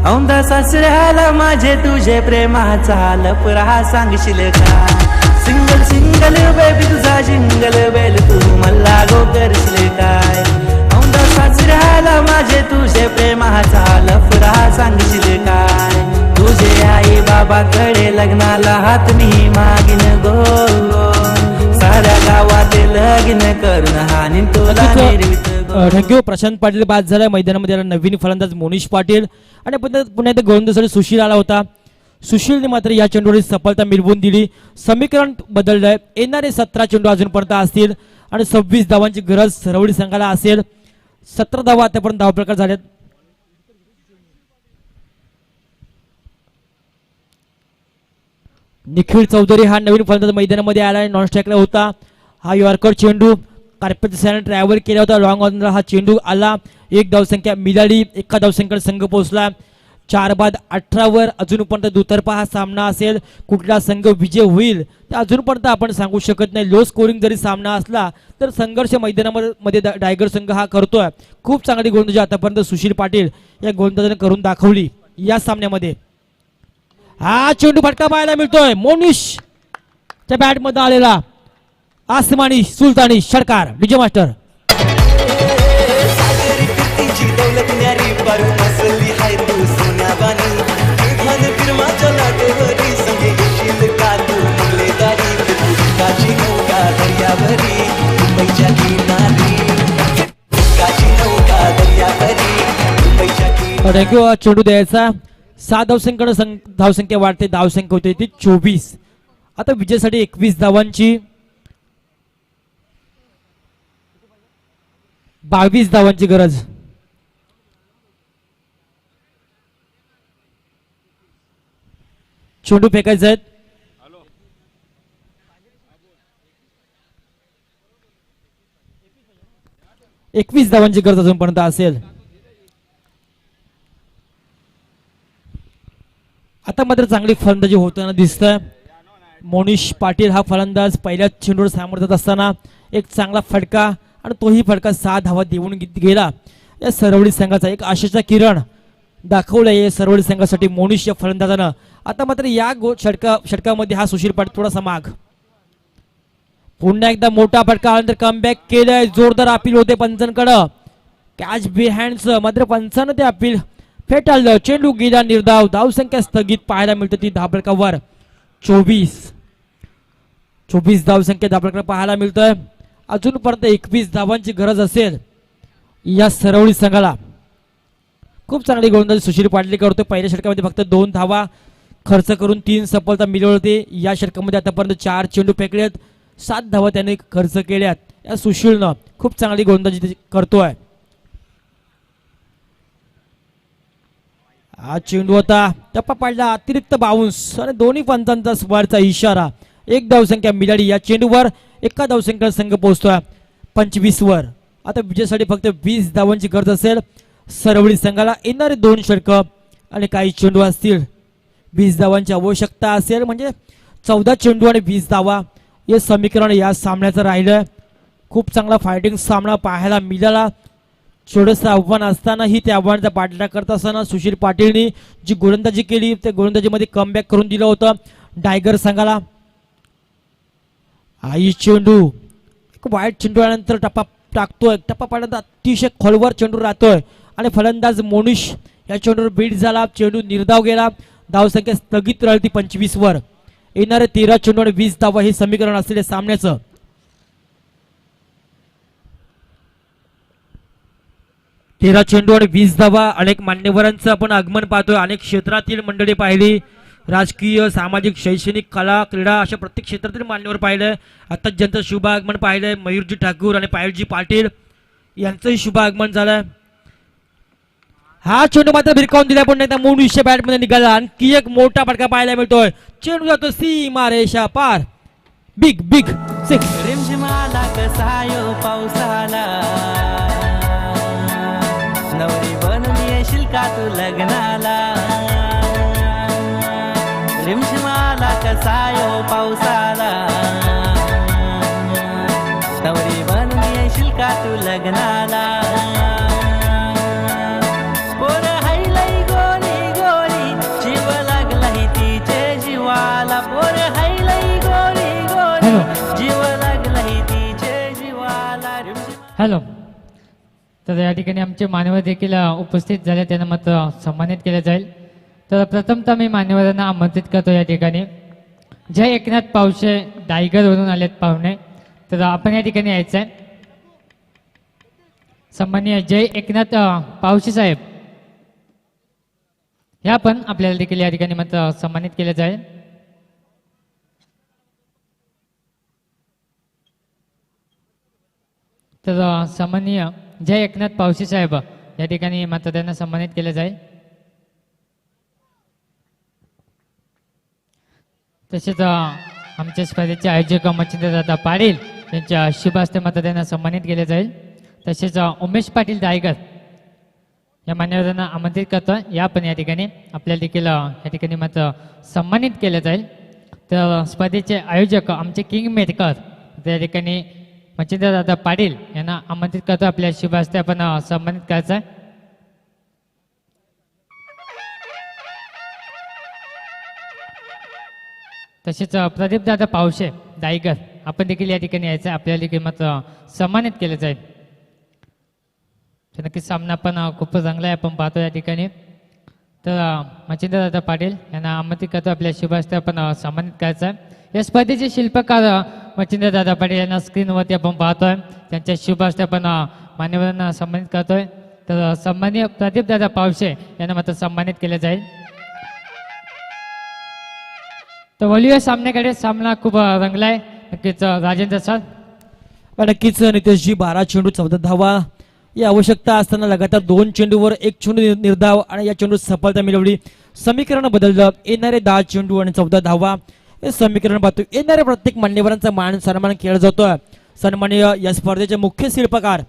E: औंधा सासऱ्याला माझे तुझे प्रेमाचा लपरा सांगशील काय. सिंगल सिंगल बेबी तुझा जिंगल बेल तू मला गो करशील काय. औंधा सासऱ्याला माझे तुझे प्रेमाचा लपरा सांगशील काय. तुझे आई बाबाकडे लग्नाला हात मी मागिन गो, साऱ्या गावात लगीन करून हानी तुला निर्वित गो.
F: थँक्यू. प्रशांत पाटील बाद झालाय मैदानामध्ये. नवीन फलंदाज मोनिश पाटील आणि पुन्हा एकदा गोलंदाजीसाठी सुशील आला होता. सुशीलने मात्र या चेंडूवरील सफलता मिळवून दिली. समीकरण बदललंय. येणारे 17 चेंडू अजूनपर्यंत असतील आणि 26 धावांची गरज सरवडी संघाला असेल. 17 धावा आतापर्यंत धावप्रकार झाल्यात. निखिल चौधरी हा नवीन फलंदाज मैदानामध्ये आला, नॉन स्ट्राईकला होता. हा यॉर्कर चेंडू कार्पेट सॅन ट्रॅव्हल केला होता. लॉंग ऑनला हा चेंडू आला, 1 धावसंख्या मिळाली, एका धावसंख्येवर संघ पोहोचला. 4-18 वर अजूनपर्यंत दुतर्फा हा सामना असेल. कुठला संघ विजय होईल ते अजूनपर्यंत आपण सांगू शकत नाही. लो स्कोरिंग जरी सामना असला तर संघर्ष मैदानामध्ये डायगर संघ हा करतोय. खूप चांगली गोलंदाजी आतापर्यंत सुशील पाटील या गोलंदाजाने करून दाखवली या सामन्यामध्ये. हा चेंडू फटका पाहायला मिळतोय मोनिश च्या बॅट मध्ये आलेला आसमानी सुलतानी षटकार. DJ master thank you. चेंडू द्यायचा. 7 धावसंख्या वाढते, धावसंख्या होते ती 24. आता विजयासाठी 21 धावांची 22 धावांची गरज. चेंडू फेकायचा आहेत. एकवीस धावांची गरज अजूनपर्यंत असेल. आता मात्र चांगली फलंदाजी होताना दिसतंय. मोनिश पाटील हा फलंदाज पहिल्याच चेंडूवर सामर्थ्यात असताना एक चांगला फटका आणि तोही फटका 6 धावा देऊन गेला. या सरवडी संघाचा एक आशेचा किरण दाखवला या सरवडी संघासाठी मोनिश या फलंदाजानं. आता मात्र या षटकामध्ये हा सुशील पाटील थोडासा माग. पुन्हा एकदा मोठा फटका आल्यानंतर कमबॅक केलंय. जोरदार अपील होते पंचांकडं. कॅच बिहाइंडचं मात्र पंचानं ते अपील फेटाळलं. चेंडू गेला निर्धाव. धावसंख्या स्थगित पाहायला मिळते ती धाबळकावर 24 धावसंख्या धाबळकावर पाहायला मिळतोय. अजूनपर्यंत 21 धावांची गरज असेल. या सरवळी संघाला. खूप चांगली गोलंदाजी सुशील पाटील करतोय. पहिल्या षटकामध्ये फक्त 2 धावा खर्च करून 3 सफलता मिळवली होती. या षटकामध्ये आतापर्यंत 4 चेंडू फेकलेत, 7 धावा त्याने खर्च केल्यात. या सुशीलनं खूप चांगली गोलंदाजी करतोय. हा चेंडू होता टप्पा पाडला, अतिरिक्त बाउन्स आणि दोन्ही पंचांचा स्वारचा इशारा. 1 धावसंख्या मिळाली. या चेंडूवर एका धावसंख्येला संघ पोहोचतोय 25 वर. आता विजयासाठी फक्त 20 धावांची गरज असेल सरवळी संघाला. येणारे 2 षटक आणि काही चेंडू असतील. 20 धावांची आवश्यकता असेल म्हणजे 14 चेंडू आणि 20 धावा हे समीकरण या सामन्याचं राहिलं. खूप चांगला फायटिंग सामना पाहायला मिळाला. छोटंसं आव्हान असतानाही त्या आव्हानाचा पाठलाग करत असताना सुशील पाटीलनी जी गोलंदाजी केली त्या गोलंदाजीमध्ये कमबॅक करून दिलं होतं टायगर संघाला. आई चेंडू एक वाईट चेंडू आल्यानंतर टप्पा टाकतोय. टप्पा पाडल्यानंतर अतिशय खोलवर चेंडू राहतोय आणि फलंदाज मोनिश या चेंडूवर बीट झाला. चेंडू निर्धाव गेला. धावसंख्या स्थगित राहिली 25 वर. येणारे 13 चेंडू आणि 20 धावा हे समीकरण असलेल्या सामन्याचं. 13 चेंडू आणि 20 धावा. अनेक मान्यवरांचं आपण आगमन पाहतोय. अनेक क्षेत्रातील मंडळी पाहिली. राजकीय, सामाजिक, शैक्षणिक, कला, क्रीडा अशा प्रत्येक क्षेत्रातील मान्यवर पाहिलंय. आता ज्यांचं शुभ आगमन पाहिलंय मयूरजी ठाकूर आणि पायलजी पाटील यांचंही शुभ आगमन झालंय. हा चेंडू मात्र भिरकावून दिला पण नाही. मोनिशच्या बॅटमध्ये निघाला. आणखी एक मोठा फटका पाहायला मिळतोय. चेंडू जातो सीमा रेषा पार. Big big 6.
E: रिमझिमाला कसायो पावसाला नवरी बनली येशील का तू लग्नाला. रिमझिमाला कसायो पावसाला नवरी बनली येशील का तू लग्नाला. पोर हायलाई गोरी गोरी जीव लागलाही तिचे जीवाला. पोर हायलाई गोरी गोरी जीव लागलाही तिचे जीवाला.
H: हॅलो. तर या ठिकाणी आमचे मान्यवर देखील उपस्थित झाले. त्यांना मात्र सन्मानित केलं जाईल. तर प्रथमतः मी मान्यवरांना आमंत्रित करतो या ठिकाणी. जय एकनाथ पावशे डायगरवरून आलेत पाहुणे. तर आपण या ठिकाणी यायचं आहे. सन्माननीय जय एकनाथ पावशे साहेब ह्या पण आपल्याला देखील या ठिकाणी मात्र सन्मानित केलं जाईल. तर सन्माननीय जय एकनाथ पावशे साहेब या ठिकाणी मात्र त्यांना सन्मानित केलं जाईल. तसेच आमच्या स्पर्धेचे आयोजक मच्छिंद्रदादा पाटील यांच्या शुभ हस्ते मात्र त्यांना सन्मानित केले जाईल. तसेच उमेश पाटील दायगर या मान्यवरांना आमंत्रित करतो. या पण या ठिकाणी आपल्याला देखील या ठिकाणी मात्र सन्मानित केलं जाईल. तर स्पर्धेचे आयोजक आमचे किंग मेकर त्या ठिकाणी मच्छिंद्रदादा पाटील यांना आमंत्रित करतो. आपल्या शुभ हस्ते आपण सन्मानित करायचं आहे. तसेच प्रदीपदादा पावशे दायगर आपण देखील या ठिकाणी यायचं आहे. आपल्याला देखील मात्र सन्मानित केलं जाईल. तर नक्कीच सामना पण खूप चांगला आहे आपण पाहतो या ठिकाणी. तर मच्छिंद्रदादा पाटील यांना आमंत्रित करतो. आपल्या शुभ हस्ते आपण सन्मानित करायचं आहे. या स्पर्धेचे शिल्पकार मच्छिंद्रदादा पाटील यांना स्क्रीनवरती आपण पाहतोय. त्यांच्या शुभ हस्ते आपण मान्यवरांना सन्मानित करतोय. तर सन्माननीय प्रदीपदादा पावशे यांना मात्र सन्मानित केलं जाईल. तर वळूया सामन्याकडे. सामना खूप रंगलाय. नक्कीच राजेंद्र सर.
F: नक्कीच नितेशजी 12 चेंडू 14 धावा ही आवश्यकता असताना लगातार 2 चेंडूवर 1 चेंडू निर्धाव आणि या चेंडूत सफलता मिळवली. समीकरण बदललं. येणारे 10 चेंडू आणि 14 धावा हे समीकरण पाहतो. येणाऱ्या प्रत्येक मान्यवरांचा मान सन्मान केला जातोय. सन्माननीय या स्पर्धेचे मुख्य शिल्पकार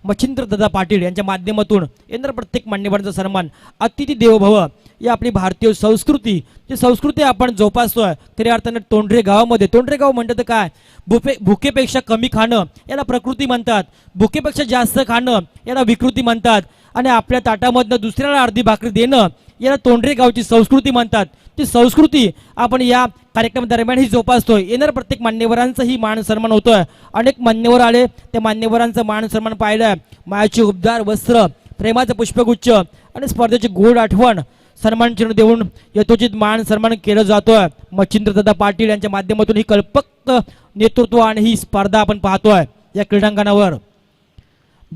F: मच्छिंद्रदादा पाटील यांच्या माध्यमातून येणाऱ्या प्रत्येक मान्यवरांचा सन्मान. अतिथी देवो भव ही आपली भारतीय संस्कृती जी संस्कृती आपण जोपासतोय. तरी अर्थाने तोंडरे गावामध्ये तोंडरे गाव म्हणतात काय भुकेपेक्षा कमी खाणं याला प्रकृती म्हणतात. भुकेपेक्षा जास्त खाणं याला विकृती म्हणतात. आणि आपल्या ताटामधनं दुसऱ्याला अर्धी भाकरी देणं याला तोंडरे गावची संस्कृती म्हणतात. ती संस्कृती आपण या कार्यक्रम दरम्यान ही जोपासतोय. येणाऱ्या प्रत्येक मान्यवरांचाही मान सन्मान होतोय. अनेक मान्यवर आले. त्या मान्यवरांचा मान सन्मान पाहिलाय. मायाचे उबदार वस्त्र, प्रेमाचं पुष्पगुच्छ आणि स्पर्धेची गोड आठवण सन्मान चिन्ह देऊन यथोचित मान सन्मान केलं जातोय. मच्छिंद्रदादा पाटील यांच्या माध्यमातून ही कल्पक नेतृत्व आणि ही स्पर्धा आपण पाहतोय या क्रीडांगणावर.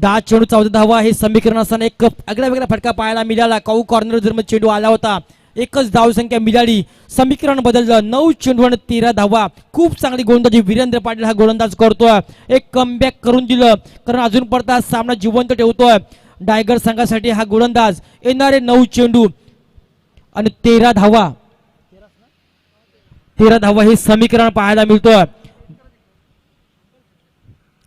F: 10 चेंडू 14 धावा हे समीकरण असताना एक आगळा वेगळा फटका पाहायला मिळाला. काऊ कॉर्नर जर चेंडू आला होता, एकच धाव संख्या मिळाली. समीकरण बदललं. 9 चेंडू आणि 13 धावा. खूप चांगली गोलंदाजी वीरेंद्र पाटील हा गोलंदाज करतोय. एक कमबॅक करून दिलं, कारण अजून पर्यंत सामना जिवंत ठेवतोय टायगर संघासाठी हा गोलंदाज. येणारे 9 चेंडू आणि 13 धावा. 13 धावा हे समीकरण पाहायला मिळतोय.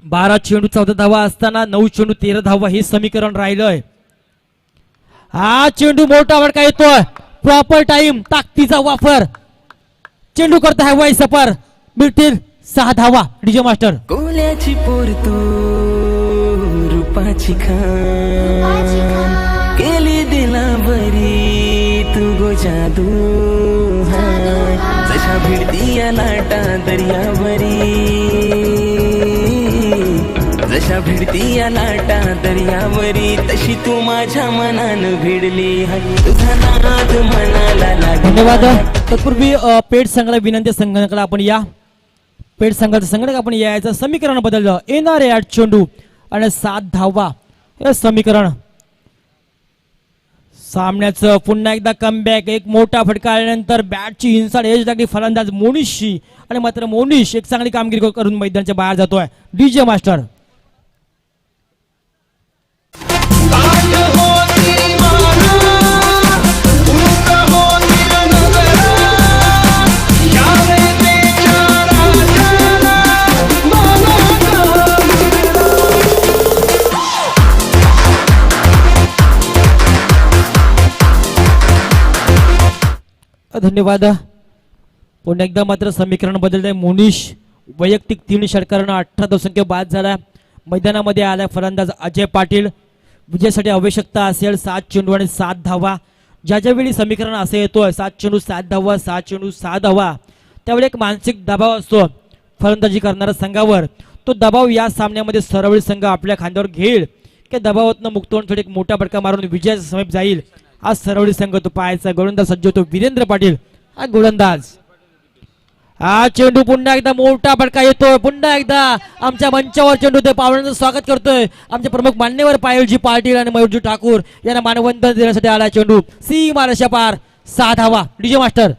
F: 12 चेंडू 14 धावा असताना 9 चेंडू 13 धावा हे समीकरण राहिलंय. हा चेंडू मोठा फटका येतोय. प्रॉपर टाइम, ताकदीचा वापर. चेंडू करता हवाई सफर. मिळतील 6 धावा. DJ master.
E: कोल्याची पोर तू रूपाची खान केली दिला बरी तू गो जादू जशा भिडती या लाटा दर्यावरी जशा भिडती या लाटा दर्यावरी तशी तू माझ्या मनानं भिडली तुझा नाद मनाला
F: धन्यवाद. तत्पूर्वी पेठ संघाला विनंती, संघाकडे आपण या. पेठ संघाचं संघटक आपण यायचं. समीकरण बदललं. येणारे 8 चेंडू आणि 7 धावा हे समीकरण. सामन्याचं पुन्हा एकदा कमबॅक. एक मोठा फटका आल्यानंतर बॅटची इन्साइड एज लागली फलंदाज मोनिशची, आणि मात्र मोनिश एक चांगली कामगिरी करून मैदानाच्या बाहेर जातोय. DJ master. धन्यवाद. पुन्हा एकदा मात्र समीकरण बदललंय. मोनिश वैयक्तिक 3 षटकारानं 18 धावसंख्या बाद झाला. मैदानामध्ये आला फलंदाज अजय पाटील. विजयासाठी आवश्यकता असेल 7 चेंडू आणि 7 धावा. ज्या ज्यावेळी समीकरण असं येतोय 7 चेंडू 7 धावा, 7 चेंडू 6 धावा, त्यावेळी एक मानसिक दबाव असतो फलंदाजी करणाऱ्या संघावर. तो दबाव या सामन्यामध्ये सरवळी संघ आपल्या खांद्यावर घेईल की दबावातनं मुक्त होऊन थोडी एक मोठा फटका मारून विजयाच्या समीप जाईल. आज सरवळी संघ तो पाहायचा. गोलंदाज सज्ज होतो वीरेंद्र पाटील हा गोलंदाज. हा चेंडू पुन्हा एकदा मोठा फटका येतोय. पुन्हा एकदा आमच्या मंचावर चेंडू ते पाहुण्यांचं स्वागत करतोय. आमचे प्रमुख मान्यवर पायलजी पाटील आणि मयूरजी ठाकूर यांना मानवंदन देण्यासाठी आला चेंडू. सीमा रेषा पार. 6 धावा. DJ master.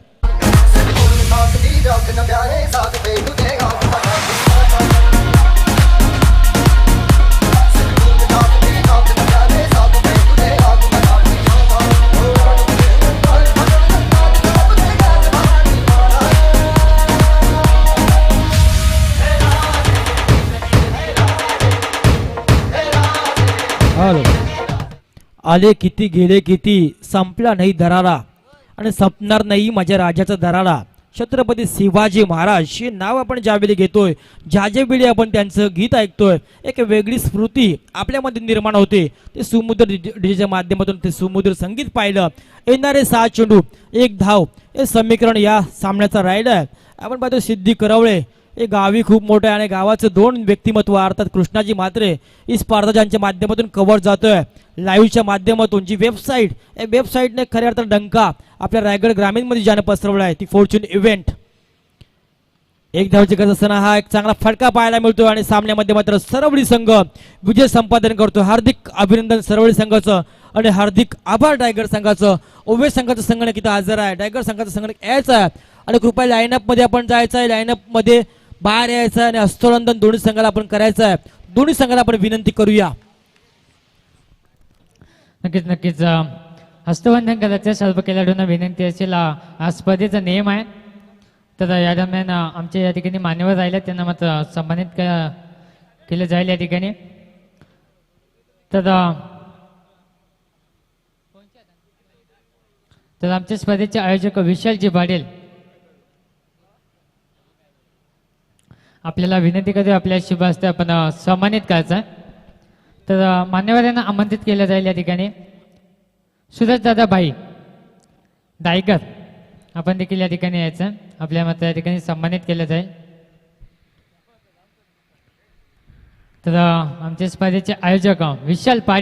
F: आले किती गेले किती, संपला नाही दरारा आणि संपणार नाही माझ्या राजाचा दरारा. छत्रपती शिवाजी महाराज हे नाव आपण ज्यावेळी घेतोय, ज्या वेळी आपण त्यांचं गीत ऐकतोय, एक वेगळी स्मृती आपल्यामध्ये निर्माण होते. ते सुमुद्र डीजेच्या माध्यमातून ते सुमुद्र संगीत पाहिलं. येणारे 6 चेंडू 1 धाव हे समीकरण या सामन्याचं राहिलं. आपण पाहतो सिद्धी करवळे हे गावी खूप मोठं आहे आणि गावाचं 2 व्यक्तिमत्व अर्थात कृष्णाजी म्हात्रे ही स्पर्धा ज्यांच्या माध्यमातून कव्हर जातोय लाईव्हच्या माध्यमातून. जी वेबसाईट, या वेबसाईटने खऱ्या अर्थात डंका आपल्या रायगड ग्रामीणमध्ये ज्यानं पसरवला आहे ती फॉर्च्यून इव्हेंट. 1 धावची गरज असताना हा एक चांगला फटका पाहायला मिळतो आणि सामन्यामध्ये मात्र सरवळी संघ विजय संपादन करतो. हार्दिक अभिनंदन सरवळी संघाचं आणि हार्दिक आभार टायगर संघाचं. उभे संघाचं संगणक इथं हजर आहे. टायगर संघाचं संगणक यायचं आहे आणि कृपया लाईनअप मध्ये आपण जायचं आहे. लाईनअप मध्ये बाहेर यायचं आहे आणि हस्तोलंदन दोन्ही संघाला आपण करायचं आहे. दोन्ही संघाला आपण विनंती करूया.
H: नक्कीच नक्कीच हस्तबंधन करायचं सर्व खेळाडूंना विनंती असेल. हा स्पर्धेचा नियम आहे. तर या दरम्यान आमच्या या ठिकाणी मान्यवर राहिले त्यांना मात्र सन्मानित केलं जाईल या ठिकाणी. तर आमच्या स्पर्धेचे आयोजक विशालजी पाटील आपल्याला विनंती करतो आपल्या शुभ हस्ते आपण सन्मानित करायचं आहे. तर मान्यवरांना आमंत्रित केलं जाईल या ठिकाणी. सुरेशदादा भाई दायकर आपण देखील या ठिकाणी यायचं. आपल्या मात्र या ठिकाणी सन्मानित केलं जाईल. तर आमच्या स्पर्धेचे आयोजक विशाल पाटील